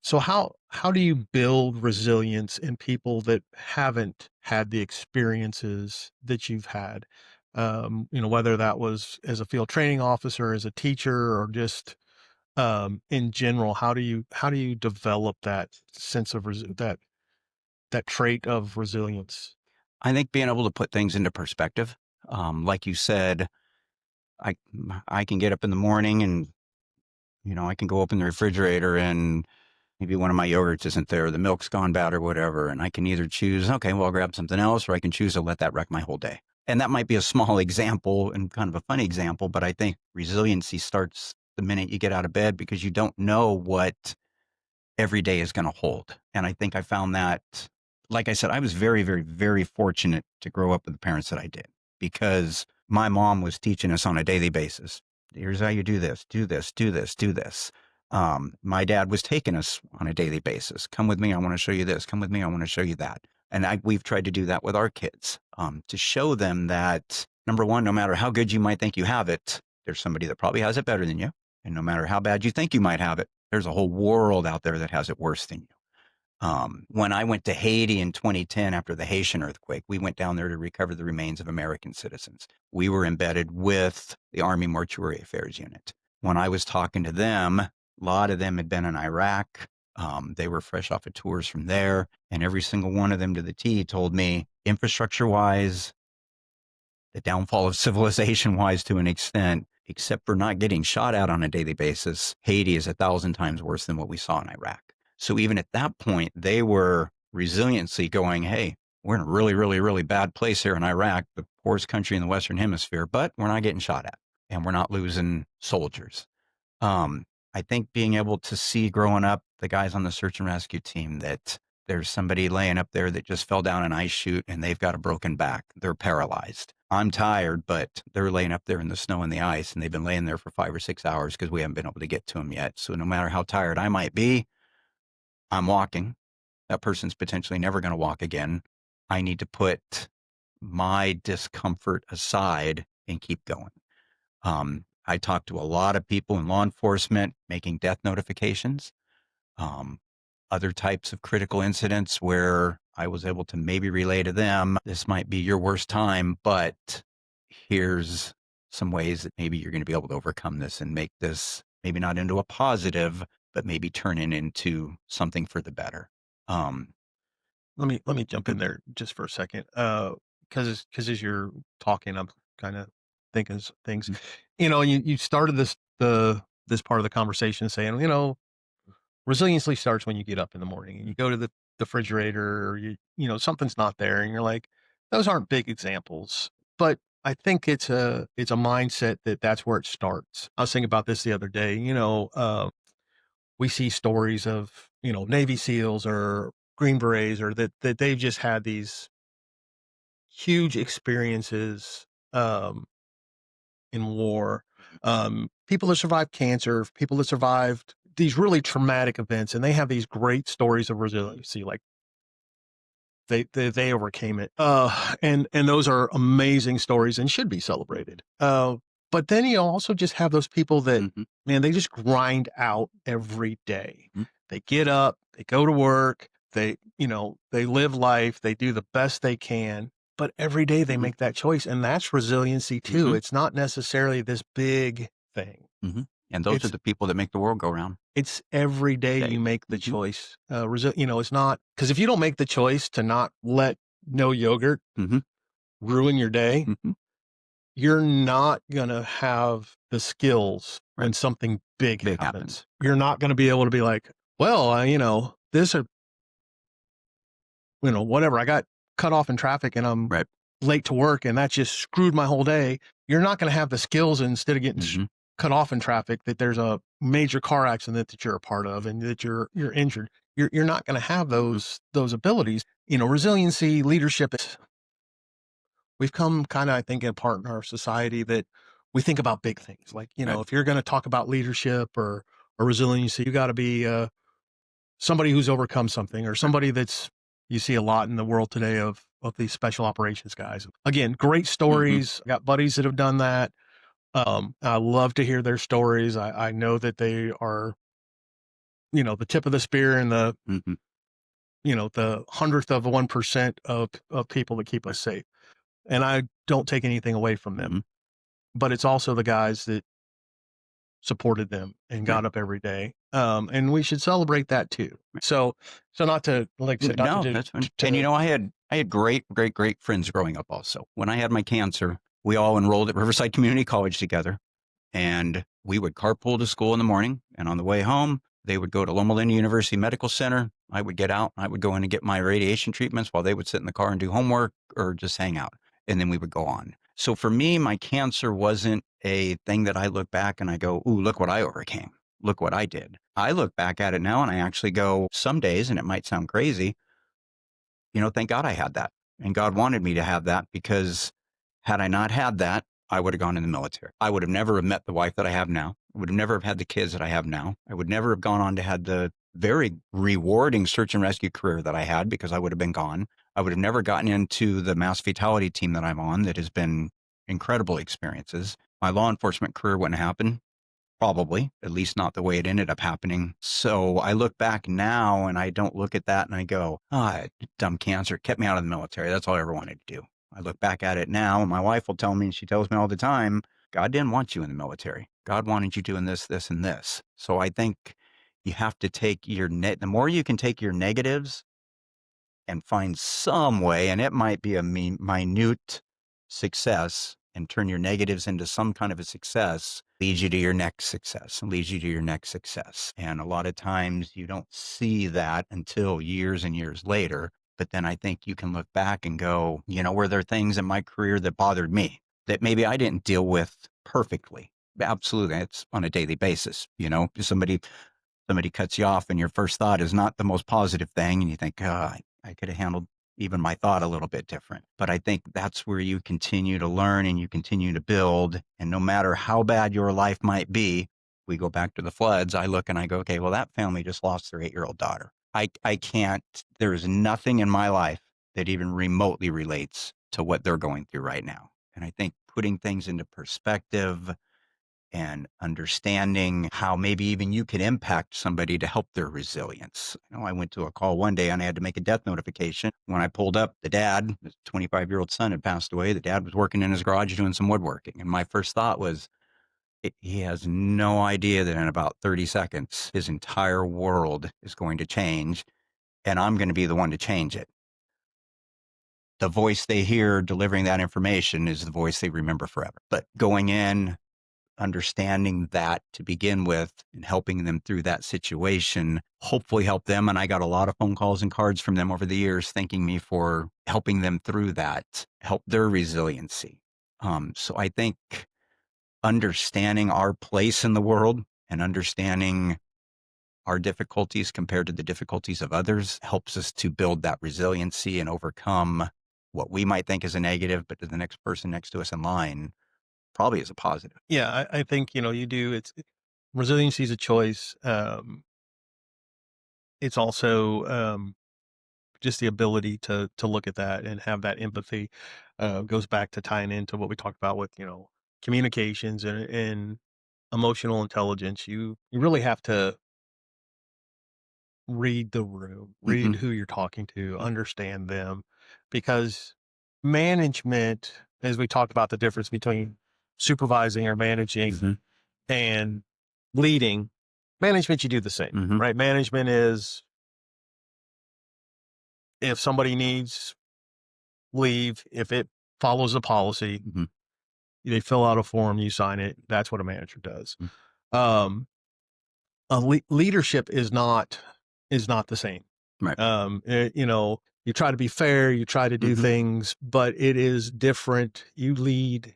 So how do you build resilience in people that haven't had the experiences that you've had? Whether that was as a field training officer, as a teacher, or just in general, how do you develop that sense of that trait of resilience? I think being able to put things into perspective, like you said, I I can get up in the morning and, I can go open the refrigerator and maybe one of my yogurts isn't there, the milk's gone bad or whatever, and I can either choose, okay, well, I'll grab something else, or I can choose to let that wreck my whole day. And that might be a small example and kind of a funny example, but I think resiliency starts the minute you get out of bed because you don't know what every day is going to hold. And I think I found that, like I said, I was very, very, very fortunate to grow up with the parents that I did because my mom was teaching us on a daily basis. Here's how you do this, do this, do this, do this. My dad was taking us on a daily basis. Come with me. I want to show you this. Come with me. I want to show you that. And we've tried to do that with our kids to show them that, number one, no matter how good you might think you have it, there's somebody that probably has it better than you. And no matter how bad you think you might have it, there's a whole world out there that has it worse than you. When I went to Haiti in 2010 after the Haitian earthquake, we went down there to recover the remains of American citizens. We were embedded with the Army Mortuary Affairs Unit. When I was talking to them, a lot of them had been in Iraq. They were fresh off of tours from there. And every single one of them to the T told me, infrastructure wise, the downfall of civilization wise to an extent, except for not getting shot at on a daily basis, Haiti is 1,000 times worse than what we saw in Iraq. So even at that point, they were resiliently going, hey, we're in a really, really, really bad place here in Iraq, the poorest country in the Western Hemisphere, but we're not getting shot at and we're not losing soldiers. Um, I think being able to see growing up the guys on the search and rescue team that there's somebody laying up there that just fell down an ice chute and they've got a broken back. They're paralyzed. I'm tired, but they're laying up there in the snow and the ice and they've been laying there for 5 or 6 hours because we haven't been able to get to them yet. So no matter how tired I might be, I'm walking. That person's potentially never going to walk again. I need to put my discomfort aside and keep going. I talked to a lot of people in law enforcement making death notifications, um, other types of critical incidents where I was able to maybe relay to them, this might be your worst time, but here's some ways that maybe you're going to be able to overcome this and make this maybe not into a positive, but maybe turn it into something for the better. Um, Let me jump mhm, in there just for a second, because as you're talking, I'm kinda thinking things. mhm, You started this part of the conversation saying, resiliency starts when you get up in the morning and you go to the refrigerator or something's not there and you're like, "Those aren't big examples." But I think it's a mindset that's where it starts. I was thinking about this the other day, we see stories of, Navy SEALs or Green Berets or that they've just had these huge experiences, in war, people that survived cancer, people that survived these really traumatic events, and they have these great stories of resiliency, like they overcame it, and those are amazing stories and should be celebrated. But then you also just have those people that, mhm, man, they just grind out every day. mhm, They get up, they go to work, they live life, they do the best they can, but every day they Mhm. make that choice, and that's resiliency too. Mhm. It's not necessarily this big thing. Mhm. And those are It's the people that make the world go round. it's every day Day. you make the Mhm. choice. It's not because if you don't make the choice to not let no yogurt Mhm. ruin your day, Mhm. you're not gonna have the skills Right. when something big Big happens. happens. You're not gonna be able to be like, "Well, this or whatever. I got cut off in traffic and I'm Right. late to work and that just screwed my whole day." You're not gonna have the skills instead of getting Mhm. cut off in traffic that there's a major car accident that you're a part of and that you're injured. You're not gonna have Mhm. those abilities. Resiliency, leadership, we've come kinda, I think, apart in our society that we think about big things. Like, Right. if you're gonna talk about leadership or resiliency, you gotta be, somebody who's overcome something or Right. somebody that's you see a lot in the world today of these special operations guys. Again, great Mhm. stories. I got buddies that have done that. I love to hear their stories. I know that they are, the tip of the spear and Mhm. the hundredth of 1% of people that keep us Right. safe. And I don't take anything away from them. Mhm. But it's also the guys that supported them and Right. got up every day. And we should celebrate that too. Right. So not to, like I said, not to No, do that's fine. And, to I had great, great, great friends growing up also. When I had my cancer, we all enrolled at Riverside Community College together. And we would carpool to school in the morning. And on the way home, they would go to Loma Linda University Medical Center. I would get out. I would go in and get my radiation treatments while they would sit in the car and do homework or just hang out. And then we would go on. So for me, my cancer wasn't a thing that I look back and I go, ooh, look what I overcame. Look what I did. I look back at it now and I actually go, some days, and it might sound crazy, thank God I had that. And God wanted me to have that because had I not had that, I would have gone in the military. I would have never have met the wife that I have now. I would have never have had the kids that I have now. I would never have gone on to have the very rewarding search and rescue career that I had because I would have been gone. I would have never gotten into the mass fatality team that I'm on that has been incredible experiences. My law enforcement career wouldn't happen. Probably, at least not the way it ended up happening. So I look back now and I don't look at that and I go, dumb cancer kept me out of the military. That's all I ever wanted to do. I look back at it now and my wife will tell me, and she tells me all the time, God didn't want you in the military. God wanted you doing this, this, and this. So I think you have to take the more you can take your negatives and find some way, and it might be a minute success, and turn your negatives into some kind of a success, leads you to your next success and leads you to your next success. And a lot of times you don't see that until years and years later. But then I think you can look back and go, were there things in my career that bothered me that maybe I didn't deal with perfectly? Absolutely. It's on a daily basis. Somebody cuts you off and your first thought is not the most positive thing. And you think, I could have handled even my thought a little bit different. But I think that's where you continue to learn and you continue to build. And no matter how bad your life might be, we go back to the floods. I look and I go, okay, well, that family just lost their 8-year-old daughter. I can't, there's nothing in my life that even remotely relates to what they're going through right now. And I think putting things into perspective and understanding how maybe even you could impact somebody to help their resilience. I went to a call one day and I had to make a death notification. When I pulled up, the dad, his 25-year-old son had passed away. The dad was working in his garage doing some woodworking. And my first thought was, he has no idea that in about 30 seconds, his entire world is going to change and I'm going to be the one to change it. The voice they hear delivering that information is the voice they remember forever. But going in, understanding that to begin with and helping them through that situation, hopefully help them. And I got a lot of phone calls and cards from them over the years thanking me for helping them through that, help their resiliency. So I think understanding our place in the world and understanding our difficulties compared to the difficulties of others helps us to build that resiliency and overcome what we might think is a negative, but to the next person next to us in line probably is a positive. Yeah, I think, you do resiliency is a choice. It's also, just the ability to look at that and have that empathy, goes back to tying into what we talked about with, communications and emotional intelligence. You really have to read the room, read Mhm. who you're talking to, understand them because management, as we talked about the difference between supervising or managing Hmm. and leading, management, you do the same, Hmm. right? Management is if somebody needs leave, if it follows a policy, Hmm. they fill out a form, you sign it. That's what a manager does. Hmm. Um, leadership is not the same. Right. You try to be fair, you try to do Hmm. things, but it is different. You lead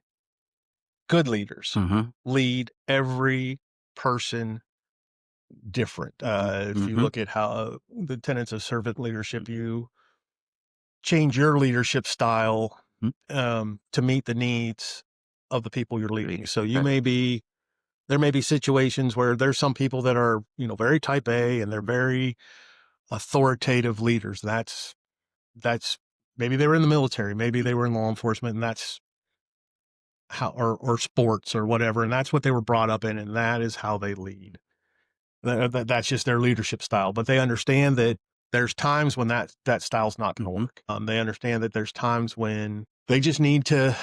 good leaders, Hmm. lead every person different. If you Hmm. look at how the tenets of servant leadership, you change your leadership style to meet the needs of the people you're leading. So Okay. there may be situations where there's some people that are, very type A and they're very authoritative leaders. That's maybe they were in the military, maybe they were in law enforcement, and that's how, or sports or whatever, and that's what they were brought up in, and that is how they lead. That's just their leadership style. But they understand that there's times when that style's not going to Hmm. work. They understand that there's times when they just need to,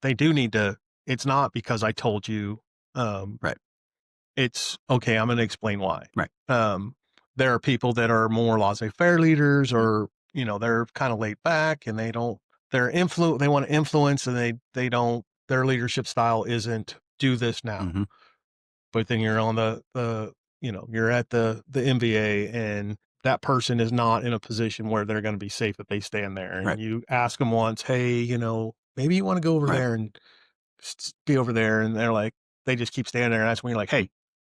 they do need to. It's not because I told you. Um, Right. it's okay. I'm going to explain why. Right. Um, there are people that are more laissez-faire leaders, or they're kind of laid back, and they don't. They want to influence, and they don't. Their leadership style isn't do this now. Hmm. But then you're on you're at the MBA, and that person is not in a position where they're going to be safe if they stand there. And Right. you ask them once, hey, maybe you want to go over Right. there and be over there, and they just keep standing there, and that's when you're like, hey,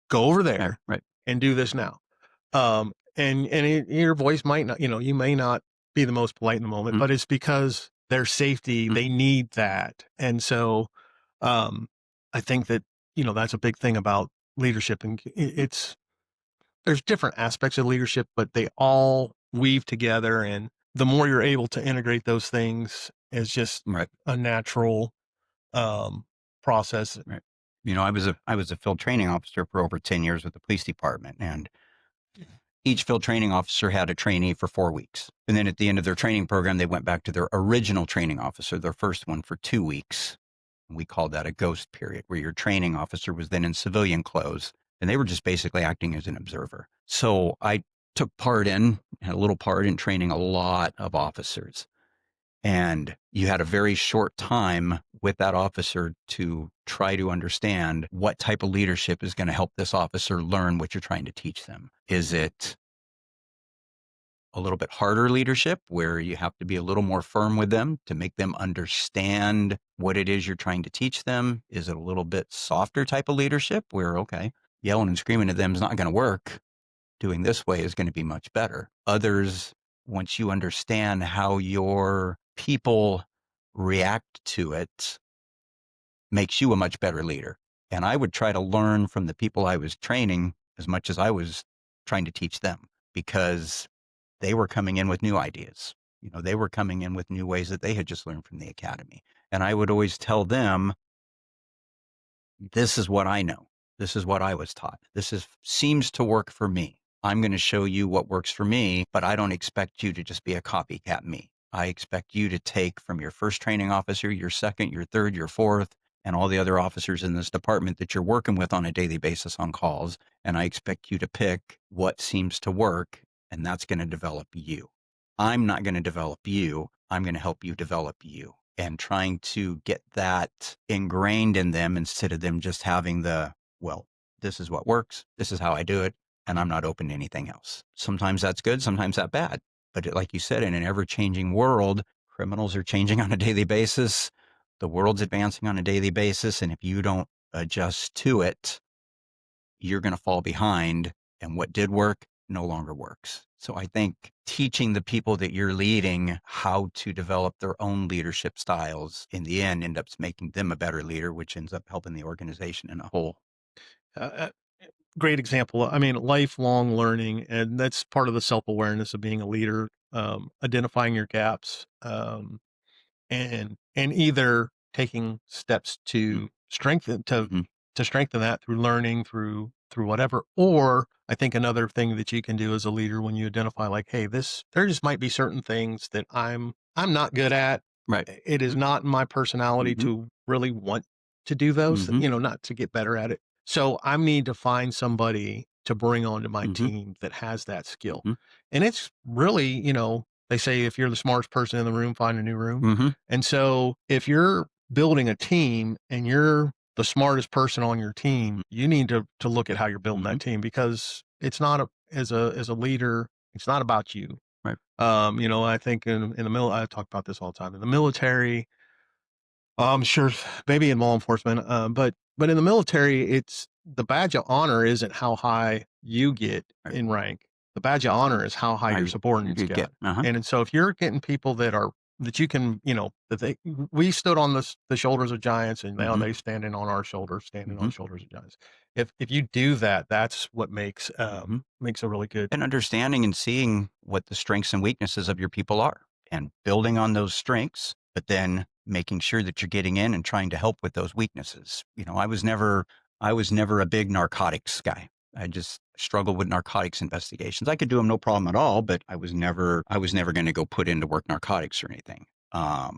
go over Right. there Right. and do this now. Your voice might not, you may not be the most polite in the moment, Hmm. but it's because their safety, Hmm. they need that. And so, um, I think that, that's a big thing about leadership, and there's different aspects of leadership, but they all weave together. And the more you're able to integrate those things as just Right. a natural, process. Right. I was a field training officer for over 10 years with the police department, and each field training officer had a trainee for 4 weeks. And then at the end of their training program, they went back to their original training officer, their first one, for 2 weeks. We called that a ghost period, where your training officer was then in civilian clothes and they were just basically acting as an observer. So I had a little part in training a lot of officers. And you had a very short time with that officer to try to understand what type of leadership is going to help this officer learn what you're trying to teach them. Is it a little bit harder leadership where you have to be a little more firm with them to make them understand what it is you're trying to teach them? Is it a little bit softer type of leadership where, okay, yelling and screaming at them is not going to work. Doing this way is going to be much better. Others, once you understand how your people react to it, makes you a much better leader. And I would try to learn from the people I was training as much as I was trying to teach them, because they were coming in with new ideas. They were coming in with new ways that they had just learned from the academy. And I would always tell them, this is what I know. This is what I was taught. Seems to work for me. I'm going to show you what works for me, but I don't expect you to just be a copycat me. I expect you to take from your first training officer, your second, your third, your fourth, and all the other officers in this department that you're working with on a daily basis on calls. And I expect you to pick what seems to work, and that's going to develop you. I'm not going to develop you. I'm going to help you develop you, and trying to get that ingrained in them instead of them just having well, this is what works. This is how I do it. And I'm not open to anything else. Sometimes that's good. Sometimes that's bad. But like you said, in an ever changing world, criminals are changing on a daily basis. The world's advancing on a daily basis. And if you don't adjust to it, you're going to fall behind, and what did work no longer works. So I think teaching the people that you're leading how to develop their own leadership styles in the end up making them a better leader, which ends up helping the organization in a whole. Uh, uh, Great example. I mean, lifelong learning, and that's part of the self-awareness of being a leader, identifying your gaps, and either taking steps to Mm-hmm. strengthen that through learning, through whatever. Or I think another thing that you can do as a leader, when you identify like, hey, there just might be certain things that I'm not good at, Right. It is Mhm. not my personality Mhm. to really want to do those, Mhm. not to get better at it. So I need to find somebody to bring onto my Mhm. team that has that skill. Mhm. And it's really, they say if you're the smartest person in the room, find a new room. Mhm. And so if you're building a team and you're the smartest person on your team, you need to look at how you're building that Mhm. team because it's not as a leader, it's not about you. Right. I think in the I talk about this all the time. In the military, sure, maybe in law enforcement, but in the military, it's the badge of honor isn't how high you get Right. in rank. The badge of honor is how high How your you subordinates could get. got. Uh-huh. And so if you're getting people that you can, that they we stood on the shoulders of giants and now Mhm. they standing on our shoulders, standing on Mhm. the shoulders of giants. If you do that, that's what Mhm. makes a really good. And understanding and seeing what the strengths and weaknesses of your people are and building on those strengths, but then making sure that you're getting in and trying to help with those weaknesses. I was never a big narcotics guy. I just struggled with narcotics investigations. I could do them no problem at all, but I was never going to go put into work narcotics or anything. I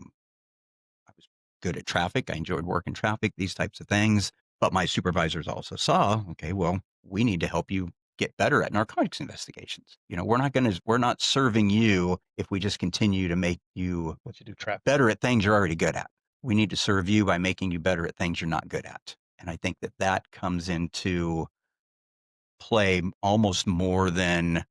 was good at traffic. I enjoyed working traffic, these types of things. But my supervisors also saw, okay, well, we need to help you get better at narcotics investigations. We're not serving you if we just continue to make you What you do trap. better at things you're already good at. We need to serve you by making you better at things you're not good at. And I think that that comes into play almost more than,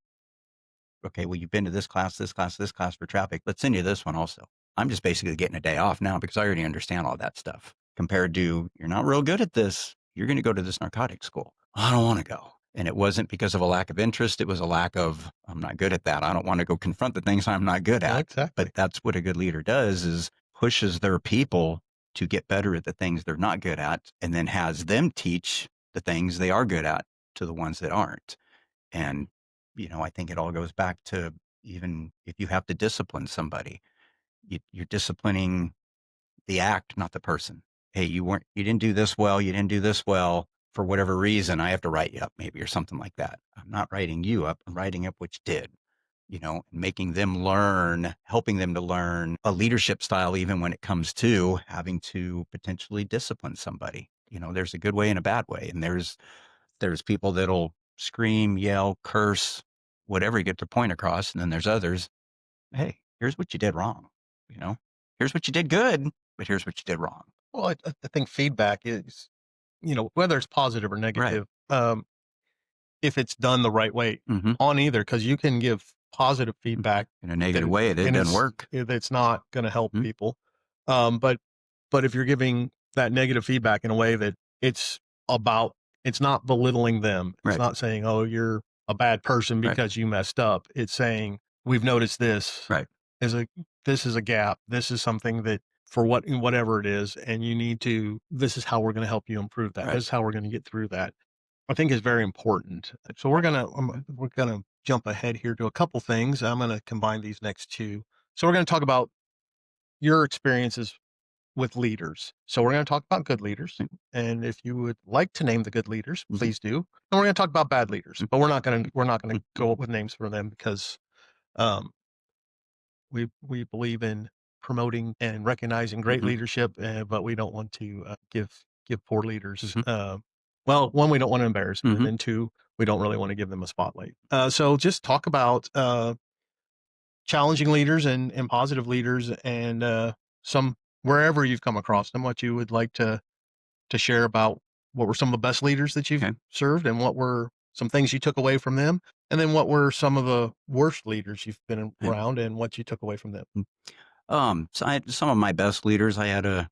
okay, well, you've been to this class for traffic. Let's send you this one also. I'm just basically getting a day off now because I already understand all that stuff. Compared to, you're not real good at this. You're going to go to this narcotics school. I don't want to go. And it wasn't because of a lack of interest. It was a lack of, I'm not good at that. I don't want to go confront the things I'm not good Yeah, at. exactly. But that's what a good leader does is pushes their people to get better at the things they're not good at and then has them teach the things they are good at to the ones that aren't. And, I think it all goes back to even if you have to discipline somebody, you're disciplining the act, not the person. Hey, you didn't do this well. You didn't do this well for whatever reason. I have to write you up maybe or something like that. I'm not writing you up. I'm writing up what you did, making them learn, helping them to learn a leadership style, even when it comes to having to potentially discipline somebody. There's a good way and a bad way. And there's people that'll scream, yell, curse, whatever, you get their point across. And then there's others, hey, here's what you did wrong. You know, here's what you did good, but here's what you did wrong. Well, I think feedback is, whether it's positive or Right. negative, if it's done the right way Mm-hmm. on either, because you can give positive Mm-hmm. feedback In a that negative it, way, that and doesn't work. it's not going to help Mm-hmm. people. But if you're giving that negative feedback in a way that it's about, it's not belittling them. It's Right. not saying, oh, you're a bad person Right. because you messed up. It's saying, we've noticed this Right. is a, this is a gap. This is something that for whatever it is. And you need to, this is how we're going to help you improve that. Right. This is how we're going to get through that. I think is very important. So we're gonna jump ahead here to a couple things. I'm gonna combine these next two. So we're gonna talk about your experiences with leaders. So we're gonna talk about good leaders, and if you would like to name the good leaders, Mm-hmm. please do. And we're gonna talk about bad leaders, but we're not gonna go up with names for them because um, we believe in promoting and recognizing great Mm-hmm. leadership, but we don't want to give poor leaders. Mm-hmm. Well, one, we don't want to embarrass them, and Mm-hmm. then two, we don't really want to give them a spotlight. So just talk about challenging leaders and positive leaders, and some wherever you've come across them, what you would like to share about what were some of the best leaders that you've Okay. served, and what were some things you took away from them, and then what were some of the worst leaders you've been Okay. around, and what you took away from them. So I had some of my best leaders. I had a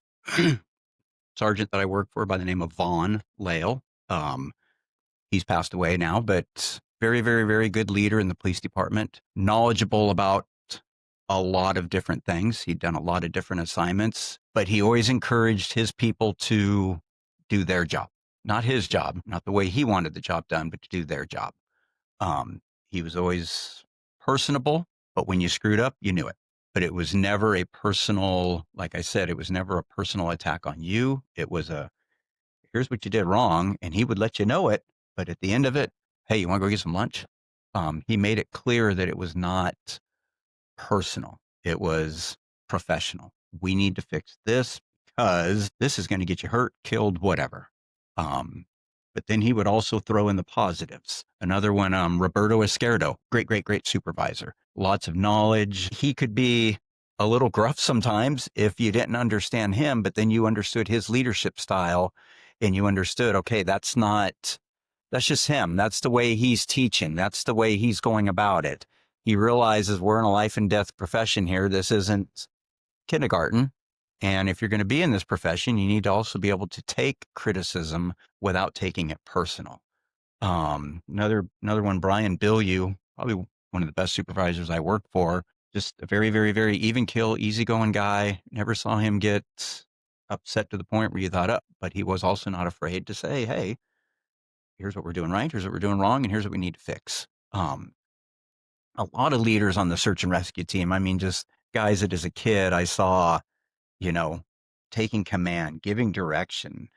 sergeant that I worked for by the name of Vaughn Lale. Um, he's passed away now, but very, very, very good leader in the police department, knowledgeable about a lot of different things. He'd done a lot of different assignments, but he always encouraged his people to do their job, not his job, not the way he wanted the job done, but to do their job. He was always personable, but when you screwed up, you knew it. But it was never a personal, like I said, it was never a personal attack on you. It was a, here's what you did wrong. And he would let you know it. But at the end of it, hey, you want to go get some lunch? He made it clear that it was not personal. It was professional. we need to fix this because this is going to get you hurt, killed, whatever. But then he would also throw in the positives. Another one, Roberto Esquerdo, great supervisor, lots of knowledge. He could be a little gruff sometimes if you didn't understand him, but then you understood his leadership style and you understood, okay, that's just him. That's the way he's teaching. That's the way he's going about it. He realizes we're in a life and death profession here. This isn't kindergarten. And if you're going to be in this profession, you need to also be able to take criticism without taking it personal. Another one, Brian Bilyeu, probably one of the best supervisors I worked for. Just a very, very, very even kill, easygoing guy. Never saw him get upset to the point where you thought, oh, but he was also not afraid to say, hey, here's what we're doing right, here's what we're doing wrong, and here's what we need to fix. A lot of leaders on the search and rescue team, I mean, just guys that as a kid I saw, you know, taking command, giving direction,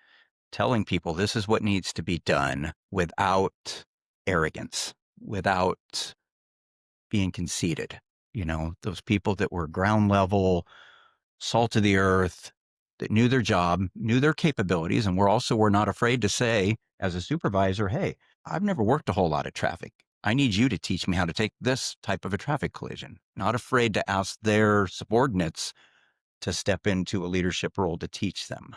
telling people this is what needs to be done without arrogance, without being conceited. Those people that were ground level, salt of the earth, that knew their job, knew their capabilities, and were not afraid to say, as a supervisor, hey, I've never worked a whole lot of traffic. I need you to teach me how to take this type of a traffic collision. Not afraid to ask their subordinates to step into a leadership role to teach them.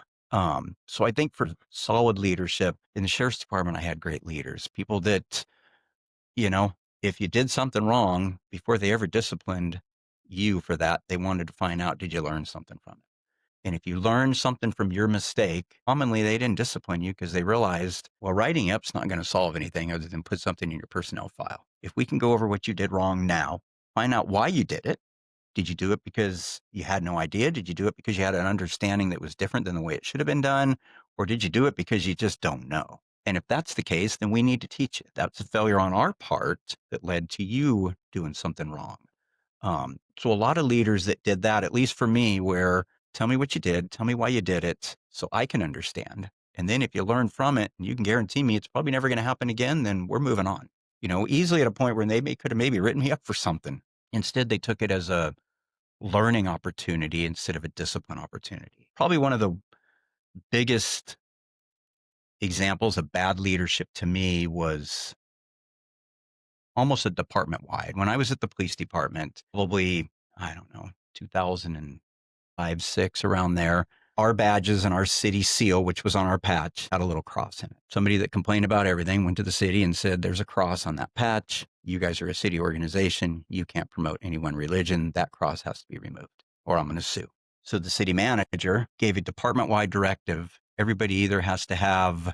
So I think for solid leadership in the sheriff's department, I had great leaders, people that, if you did something wrong before they ever disciplined you for that, they wanted to find out, did you learn something from it? And if you learned something from your mistake, commonly they didn't discipline you because they realized, well, writing up's not going to solve anything other than put something in your personnel file. If we can go over what you did wrong now, find out why you did it. Did you do it because you had no idea? Did you do it because you had an understanding that was different than the way it should have been done? Or did you do it because you just don't know? And if that's the case, then we need to teach it. That's a failure on our part that led to you doing something wrong. So a lot of leaders that did that, at least for me, where tell me what you did, tell me why you did it so I can understand. And then if you learn from it and you can guarantee me it's probably never going to happen again, then we're moving on. Easily at a point where they could have maybe written me up for something. Instead, they took it as a learning opportunity instead of a discipline opportunity. Probably one of the biggest examples of bad leadership to me was almost a department wide. When I was at the police department, probably, I don't know, 2005, 6, around there, our badges and our city seal, which was on our patch, had a little cross in it. Somebody that complained about everything went to the city and said, there's a cross on that patch. You guys are a city organization. You can't promote any one religion. That cross has to be removed or I'm going to sue. So the city manager gave a department-wide directive. Everybody either has to have,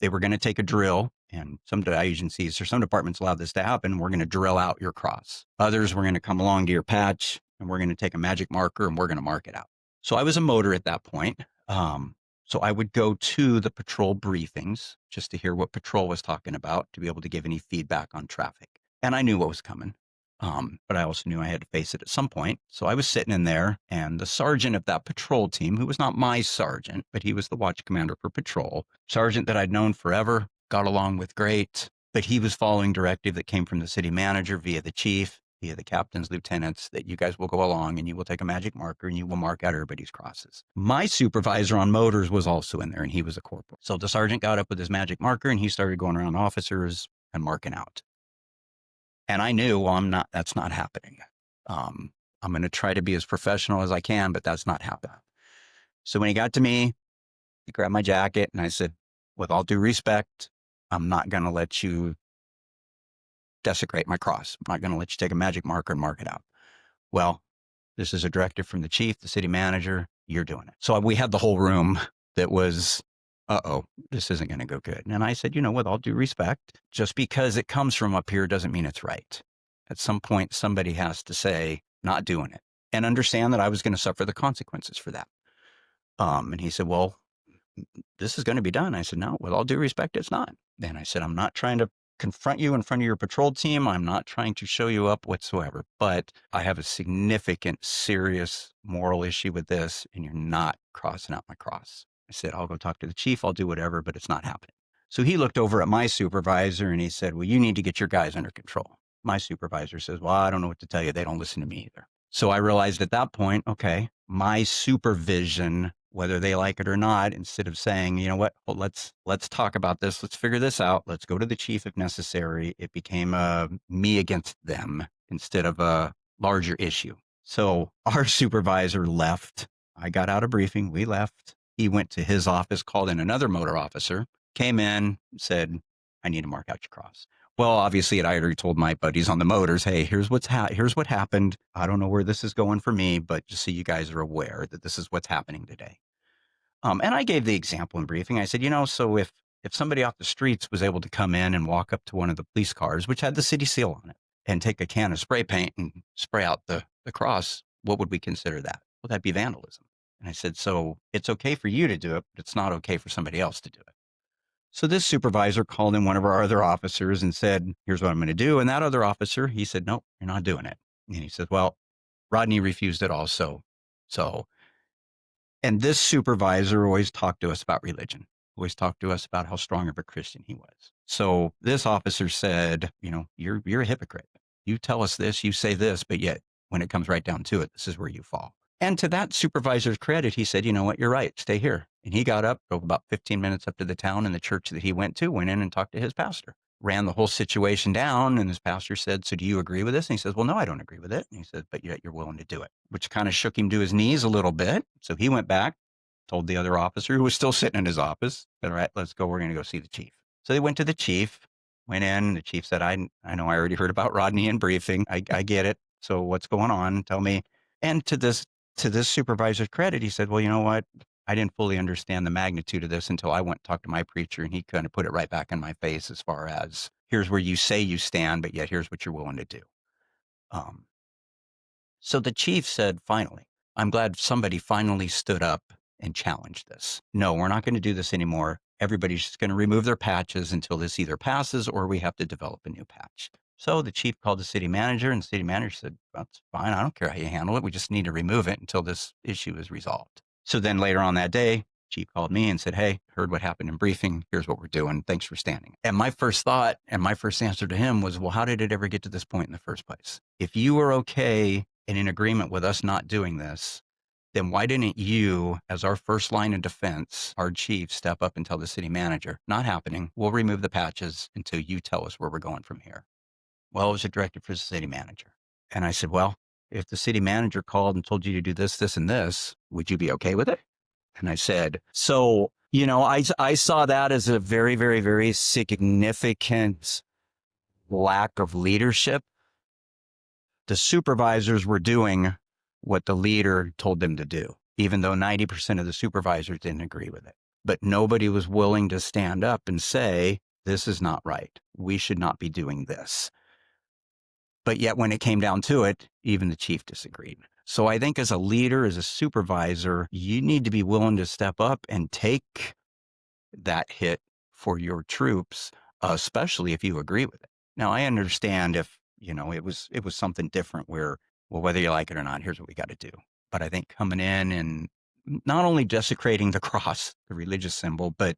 they were going to take a drill, and some agencies or some departments allowed this to happen. We're going to drill out your cross. Others, we're going to come along to your patch and we're going to take a magic marker and we're going to mark it out. So I was a motor at that point. So I would go to the patrol briefings just to hear what patrol was talking about, to be able to give any feedback on traffic. And I knew what was coming. But I also knew I had to face it at some point. So I was sitting in there, and the sergeant of that patrol team, who was not my sergeant, but he was the watch commander for patrol, sergeant that I'd known forever, got along with great, but he was following directive that came from the city manager via the chief, via the captains, lieutenants, that you guys will go along and you will take a magic marker and you will mark out everybody's crosses. My supervisor on motors was also in there, and he was a corporal. So the sergeant got up with his magic marker and he started going around officers and marking out. And I knew, well, that's not happening. I'm going to try to be as professional as I can, but that's not happening. So when he got to me, he grabbed my jacket and I said, with all due respect, I'm not going to let you desecrate my cross. I'm not going to let you take a magic marker and mark it out. Well, this is a directive from the chief, the city manager. You're doing it. So we had the whole room that was, this isn't going to go good. And I said, with all due respect, just because it comes from up here doesn't mean it's right. At some point, somebody has to say, not doing it, and understand that I was going to suffer the consequences for that. And he said, well, this is going to be done. I said, no, with all due respect, it's not. And I said, I'm not trying to confront you in front of your patrol team. I'm not trying to show you up whatsoever, but I have a significant, serious moral issue with this, and you're not crossing out my cross. I said, I'll go talk to the chief. I'll do whatever, but it's not happening. So he looked over at my supervisor and he said, well, you need to get your guys under control. My supervisor says, well, I don't know what to tell you. They don't listen to me either. So I realized at that point, okay, my supervision, whether they like it or not, instead of saying, you know what, well, let's talk about this, let's figure this out, let's go to the chief if necessary. It became a me against them instead of a larger issue. So our supervisor left. I got out of briefing. We left. He went to his office, called in another motor officer, came in, said, I need to mark out your cross. Well, obviously, I already told my buddies on the motors, hey, here's what happened. I don't know where this is going for me, but just so you guys are aware that this is what's happening today. And I gave the example in briefing. I said, so if somebody off the streets was able to come in and walk up to one of the police cars, which had the city seal on it, and take a can of spray paint and spray out the cross, what would we consider that? Well, that'd be vandalism. And I said, so it's okay for you to do it, but it's not okay for somebody else to do it. So this supervisor called in one of our other officers and said, here's what I'm going to do. And that other officer, he said, nope, you're not doing it. And he said, well, Rodney refused it also. So, and this supervisor always talked to us about religion, always talked to us about how strong of a Christian he was. So this officer said, you're a hypocrite. You tell us this, you say this, but yet when it comes right down to it, this is where you fall. And to that supervisor's credit, he said, you know what, you're right, stay here. And he got up, drove about 15 minutes up to the town, and the church that he went to, went in and talked to his pastor, ran the whole situation down. And his pastor said, so do you agree with this? And he says, well, no, I don't agree with it. And he said, but yet you're willing to do it, which kind of shook him to his knees a little bit. So he went back, told the other officer who was still sitting in his office, all right, let's go. We're going to go see the chief. So they went to the chief, went in. The chief said, I know I already heard about Rodney in briefing. I get it. So what's going on? Tell me. And to this supervisor's credit, he said, well, you know what? I didn't fully understand the magnitude of this until I went and talked to my preacher, and he kind of put it right back in my face as far as here's where you say you stand, but yet here's what you're willing to do. So the chief said, finally, I'm glad somebody finally stood up and challenged this. No, we're not going to do this anymore. Everybody's just going to remove their patches until this either passes or we have to develop a new patch. So the chief called the city manager, and the city manager said, that's fine. I don't care how you handle it. We just need to remove it until this issue is resolved. So then later on that day, chief called me and said, hey, heard what happened in briefing. Here's what we're doing. Thanks for standing. And my first thought and my first answer to him was, well, how did it ever get to this point in the first place? If you were okay and in agreement with us not doing this, then why didn't you, as our first line of defense, our chief, step up and tell the city manager, not happening. We'll remove the patches until you tell us where we're going from here. Well, it was a directive for the city manager. And I said, well, if the city manager called and told you to do this, this, and this, would you be okay with it? And I said, so, I saw that as a very, very, very significant lack of leadership. The supervisors were doing what the leader told them to do, even though 90% of the supervisors didn't agree with it. But nobody was willing to stand up and say, this is not right. We should not be doing this. But yet when it came down to it, even the chief disagreed. So I think as a leader, as a supervisor, you need to be willing to step up and take that hit for your troops, especially if you agree with it. Now, I understand if, it was something different where, well, whether you like it or not, here's what we got to do. But I think coming in and not only desecrating the cross, the religious symbol, but,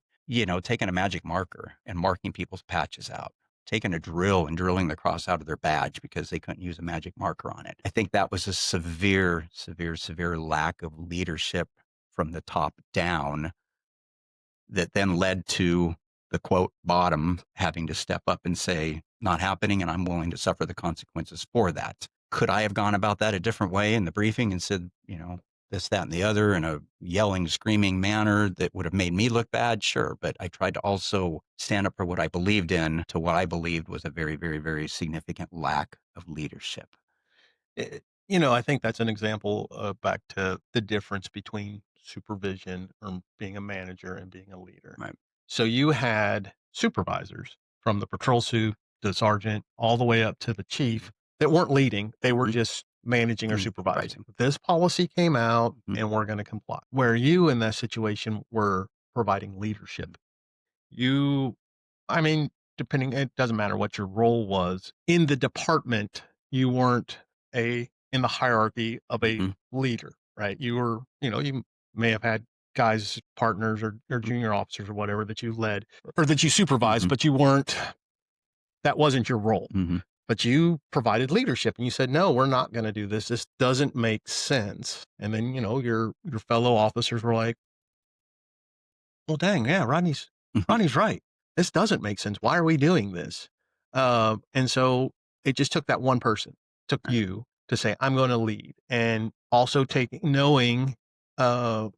taking a magic marker and marking people's patches out, taking a drill and drilling the cross out of their badge because they couldn't use a magic marker on it. I think that was a severe, severe, severe lack of leadership from the top down that then led to the quote bottom having to step up and say, not happening, and I'm willing to suffer the consequences for that. Could I have gone about that a different way in the briefing and said, this, that, and the other in a yelling, screaming manner that would have made me look bad? Sure. But I tried to also stand up for what I believed in to what I believed was a very, very, very significant lack of leadership. I think that's an example back to the difference between supervision or being a manager and being a leader. Right. So you had supervisors from the patrol suit, the sergeant, all the way up to the chief that weren't leading. They were just managing or supervising. This policy came out and we're going to comply. Where you in that situation were providing leadership. Depending, it doesn't matter what your role was in the department, you weren't in the hierarchy of a leader, right? You were, you may have had guys, partners or junior officers or whatever that you led or that you supervised, but you weren't, that wasn't your role. but you provided leadership and you said, "No, we're not gonna do this. This doesn't make sense." And then, your fellow officers were like, "Well, dang, yeah, Rodney's right. This doesn't make sense. Why are we doing this?" And so it just took that one person, took Right. you to say, "I'm gonna lead," and also taking knowing, uh,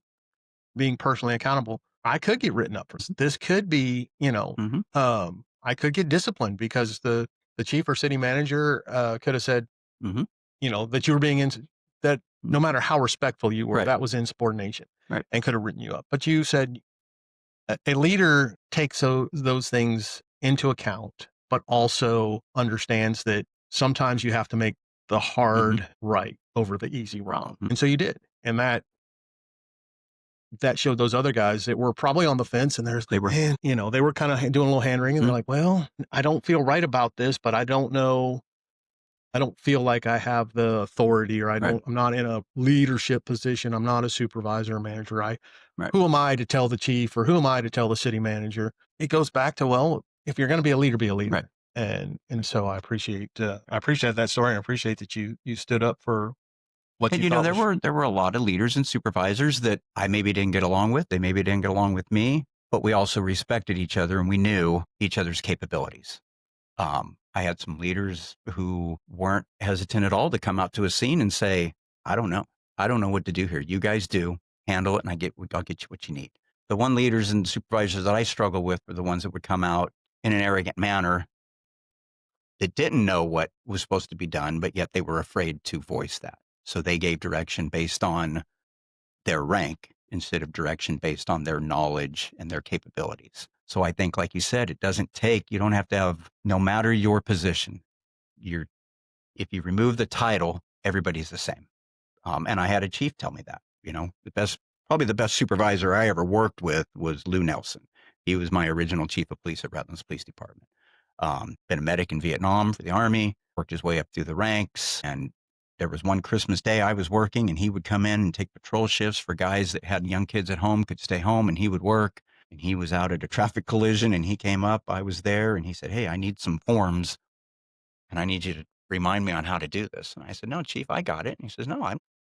being personally accountable. I could get written up for this. This could be, Mhm. I could get disciplined because the chief or city manager, could have said, Mhm. that you were being that Mhm. no matter how respectful you were, Right. that was insubordination Right. and could have written you up. But you said a leader takes those things into account, but also understands that sometimes you have to make the Mhm. hard right over the easy wrong. Mhm. And so you did. And that showed those other guys that were probably on the fence and there's They like, were. man, they were kind of doing a little hand wringing. They're Mhm. like, well, I don't feel right about this, but I don't know. I don't feel like I have the authority or Right. I'm not in a leadership position. I'm not a supervisor or manager. Right. Who am I to tell the chief or who am I to tell the city manager? It goes back to, well, if you're going to be a leader, be a Right. leader. And so I appreciate that story. I appreciate that you stood up for what And you thought there was. were a lot of leaders and supervisors that I maybe didn't get along with. They maybe didn't get along with me, but we also respected each other and we knew each other's capabilities. I had some leaders who weren't hesitant at all to come out to a scene and say, "I don't know. I don't know what to do here. You guys do handle it, and I'll get you what you need." The one leaders and supervisors that I struggle with were the ones that would come out in an arrogant manner that didn't know what was supposed to be done, but yet they were afraid to voice that. So they gave direction based on their rank instead of direction based on their knowledge and their capabilities. So I think, like you said, you don't have to have, no matter your position, you're, if you remove the title, everybody's the same. And I had a chief tell me that, probably the best supervisor I ever worked with was Lou Nelson. He was my original chief of police at Redlands Police Department. Been a medic in Vietnam for the Army, worked his way up through the ranks. And there was one Christmas day I was working and he would come in and take patrol shifts for guys that had young kids at home, could stay home and he would work. And he was out at a traffic collision and he came up, I was there and he said, "Hey, I need some forms and I need you to remind me on how to do this." And I said, "No, chief, I got it." And he says, "No,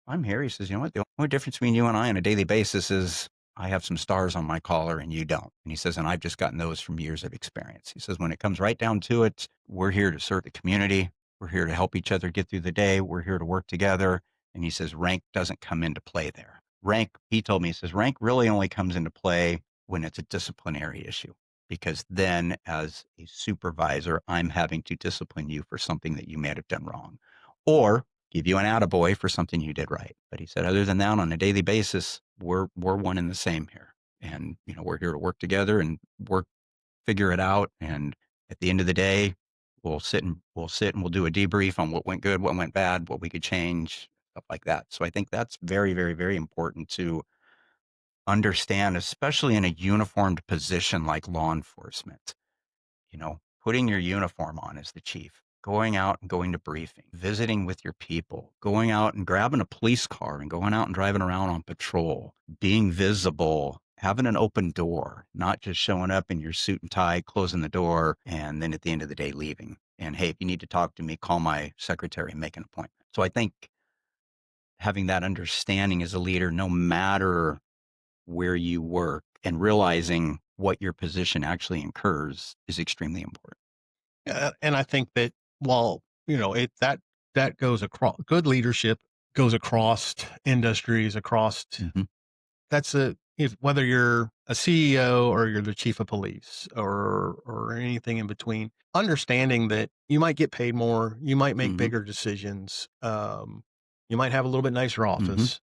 I'm here." He says, "You know what? The only difference between you and I on a daily basis is I have some stars on my collar and you don't." And he says, "And I've just gotten those from years of experience." He says, "When it comes right down to it, we're here to serve the community. We're here to help each other get through the day. We're here to work together." And he says, rank doesn't come into play there. Rank, he told me, he says, rank really only comes into play when it's a disciplinary issue, because then as a supervisor, I'm having to discipline you for something that you may have done wrong or give you an attaboy for something you did right. But he said, other than that, on a daily basis, we're one and the same here. And, we're here to work together and figure it out. And at the end of the day, we'll sit and we'll do a debrief on what went good, what went bad, what we could change, stuff like that. So I think that's very, very, very important to understand, especially in a uniformed position like law enforcement. Putting your uniform on as the chief, going out and going to briefing, visiting with your people, going out and grabbing a police car and going out and driving around on patrol, being visible, having an open door, not just showing up in your suit and tie, closing the door, and then at the end of the day leaving. And hey, if you need to talk to me, call my secretary and make an appointment. So I think having that understanding as a leader, no matter where you work and realizing what your position actually incurs is extremely important. And I think that while, that goes across good leadership goes across industries, across Mhm. that's a if whether you're a CEO or you're the chief of police or anything in between, understanding that you might get paid more, you might make Mhm. bigger decisions, you might have a little bit nicer Mhm. office,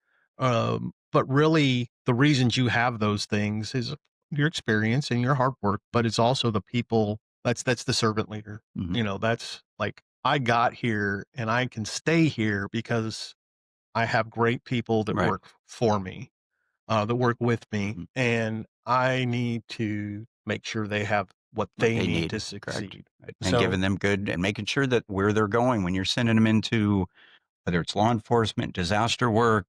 but really the reasons you have those things is your experience and your hard work, but it's also the people. That's the servant leader. Mhm. That's like I got here and I can stay here because I have great people that Right. work for me, that work with me, Mhm. and I need to make sure they have what What they they need need, to correct. succeed. Right, and So, giving them good and making sure that where they're going when you're sending them into whether it's law enforcement, disaster work,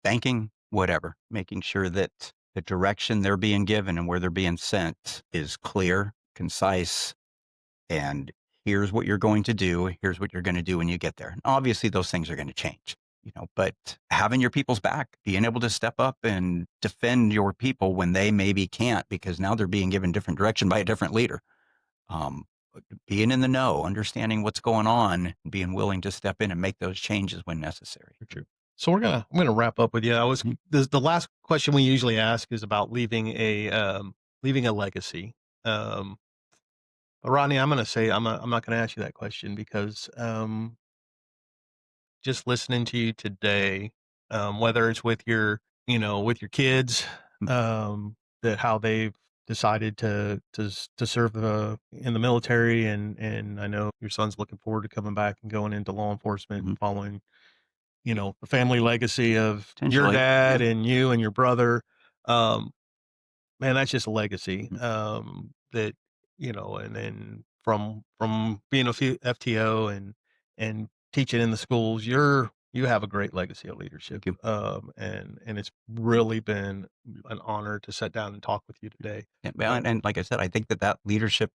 banking, whatever, making sure that the direction they're being given and where they're being sent is clear, concise, and here's what you're going to do. Here's what you're going to do when you get there. And obviously, those things are going to change, but having your people's back, being able to step up and defend your people when they maybe can't because now they're being given different direction by a different leader. Um, being in the know, understanding what's going on, being willing to step in and make those changes when necessary. True. So I'm gonna wrap up with you. Mhm. The last question we usually ask is about leaving a legacy. But Rodney, I'm gonna say I'm not gonna ask you that question because just listening to you today, whether it's with with your kids, Mm. that how they've decided to serve in the military, and I know your son's looking forward to coming back and going into law enforcement Mhm. and following the family legacy of your Potentially, yeah. dad and you and your brother. Um, Man, that's just a legacy, Mhm. that, and then from being a FTO and teaching in the schools, you have a great legacy of leadership, Thank you. and it's really been an honor to sit down and talk with you today. Well, and like I said, I think that leadership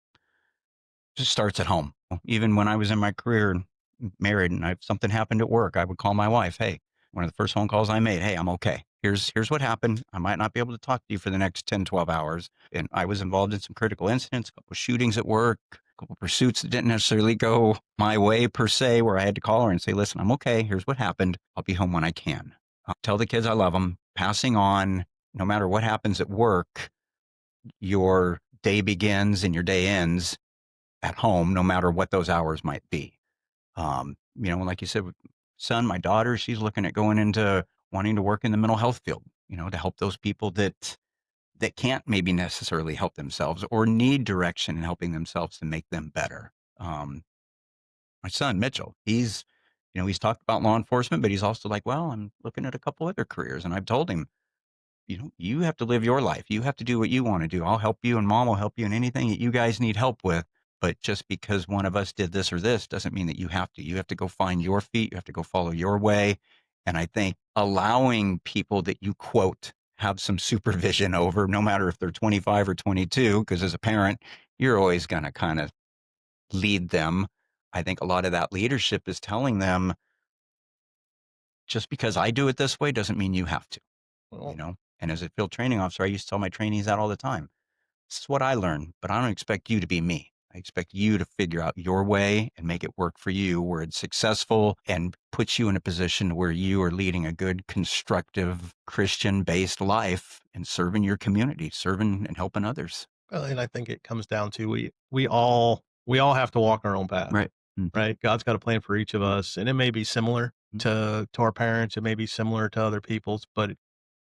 just starts at home. Even when I was in my career and married and something happened at work, I would call my wife. Hey, one of the first phone calls I made, hey, I'm okay. Here's what happened. I might not be able to talk to you for the next 10, 12 hours. And I was involved in some critical incidents, a couple of shootings at work, a couple of pursuits that didn't necessarily go my way per se, where I had to call her and say, listen, I'm okay. Here's what happened. I'll be home when I can. Tell the kids I love them. Passing on, no matter what happens at work, your day begins and your day ends at home, no matter what those hours might be. Like you said, with son, my daughter, she's looking at going into wanting to work in the mental health field, to help those people that can't maybe necessarily help themselves or need direction in helping themselves to make them better. My son, Mitchell, he's talked about law enforcement, but he's also like, well, I'm looking at a couple other careers. And I've told him, you have to live your life. You have to do what you want to do. I'll help you and mom will help you in anything that you guys need help with. But just because one of us did this or this doesn't mean that you have to. You have to go find your feet. You have to go follow your way. And I think allowing people that you quote have some supervision over, no matter if they're 25 or 22, because as a parent, you're always going to kind of lead them. I think a lot of that leadership is telling them just because I do it this way doesn't mean you have to. Well, And as a field training officer, I used to tell my trainees that all the time. This is what I learned, but I don't expect you to be me. I expect you to figure out your way and make it work for you where it's successful and puts you in a position where you are leading a good, constructive, Christian-based life and serving your community, serving and helping others. and I think it comes down to we all have to walk our own path, Right. Mhm. right? God's got a plan for each of Mhm. us, and it may be similar Mhm. to our parents, it may be similar to other people's, but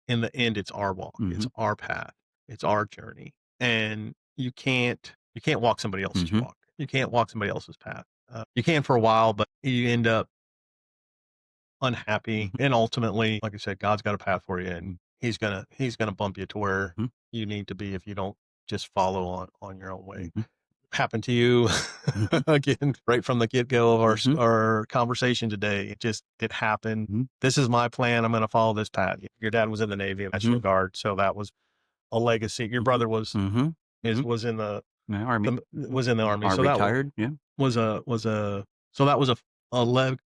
in the end, it's our walk, it's Mhm. our path, it's our journey, and you can't walk somebody else's Mhm. walk. You can't walk somebody else's path. You can for a while, but you end up unhappy, Mhm. and ultimately, like I said, God's got a path for you, and Mhm. He's gonna bump you to where Mhm. you need to be if you don't just follow on your own way. Mhm. Happened to you Mhm. again right from the get go of Mhm. our conversation today. It happened. Mhm. This is my plan. I'm going to follow this path. Your dad was in the Navy, National Mhm. Guard, so that was a legacy. Your Mhm. brother was Mhm. is Mhm. was in Yeah, Army. was in the Army, Are so that retired. Yeah. was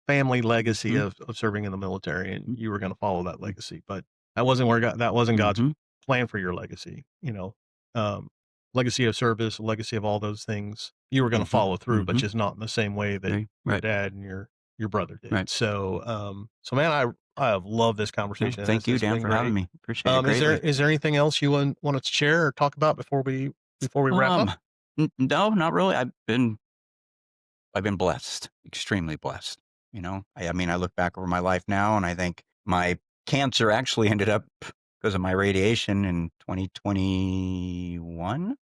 family legacy Mhm. of serving in the military, and Mhm. you were going to follow that legacy. But that wasn't God's Mhm. plan for your legacy. Um, Legacy of service, legacy of all those things. You were going to Mhm. follow through, but Mhm. just not in the same way that Right. your Right. dad and your brother did. Right. So man, I have loved this No, conversation. thank you, It's Dan, been for having great. me. Appreciate it Is there greatly. is there anything else you want to share or talk about before we wrap up? Um, no, not really. I've been blessed, extremely blessed. I mean, I look back over my life now, and I think my cancer actually ended up because of my radiation in 2021.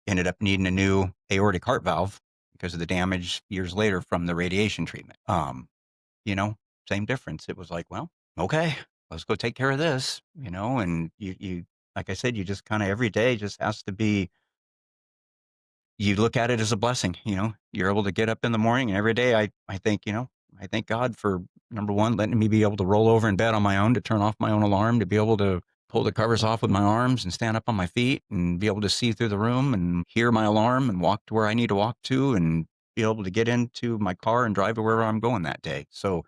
Ended up needing a new aortic heart valve because of the damage years later from the radiation treatment. You know, same difference. It was like, well, okay, let's go take care of this. And you, like I said, you just kind of every day just has to be you look at it as a blessing. You're able to get up in the morning and every day I think, I thank God for number one, letting me be able to roll over in bed on my own, to turn off my own alarm, to be able to pull the covers off with my arms and stand up on my feet and be able to see through the room and hear my alarm and walk to where I need to walk to. And be able to get into my car and drive to wherever I'm going that day. So,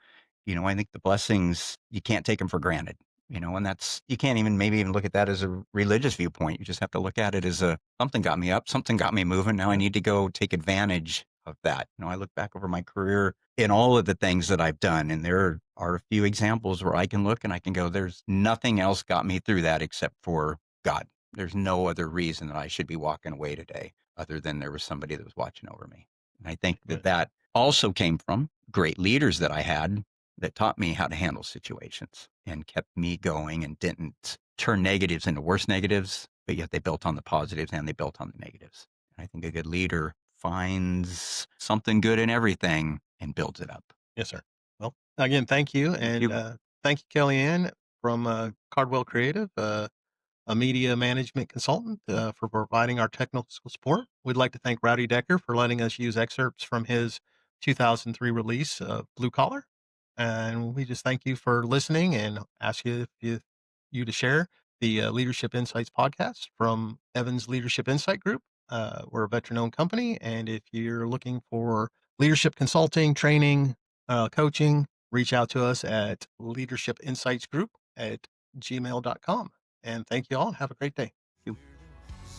I think the blessings, you can't take them for granted, and you can't even maybe even look at that as a religious viewpoint. You just have to look at it as something got me up, something got me moving. Now I Yeah. need to go take advantage of that. I look back over my career in all of the things that I've done, and there are a few examples where I can look and I can go, there's nothing else got me through that except for God. There's no other reason that I should be walking away today other than there was somebody that was watching over me. And I think that Right. that also came from great leaders that I had that taught me how to handle situations and kept me going and didn't turn negatives into worse negatives, but yet they built on the positives and they built on the negatives. And I think a good leader finds something good in everything and builds it up. Yes, sir. Well, again, thank you. Thank And you. thank you, Kellyanne from Cardwell Creative. A media management consultant, for providing our technical support. We'd like to thank Rowdy Decker for letting us use excerpts from his 2003 release, Blue Collar. And we just thank you for listening and ask you to share the Leadership Insights podcast from Evans Leadership Insight Group. We're a veteran owned company. And if you're looking for leadership consulting, training, coaching, reach out to us at Leadership Insights Group at gmail.com. And thank you all. Have a great day. You.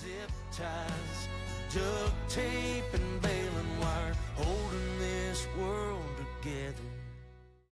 Zip ties, duct tape, and baling wire, holding this world together.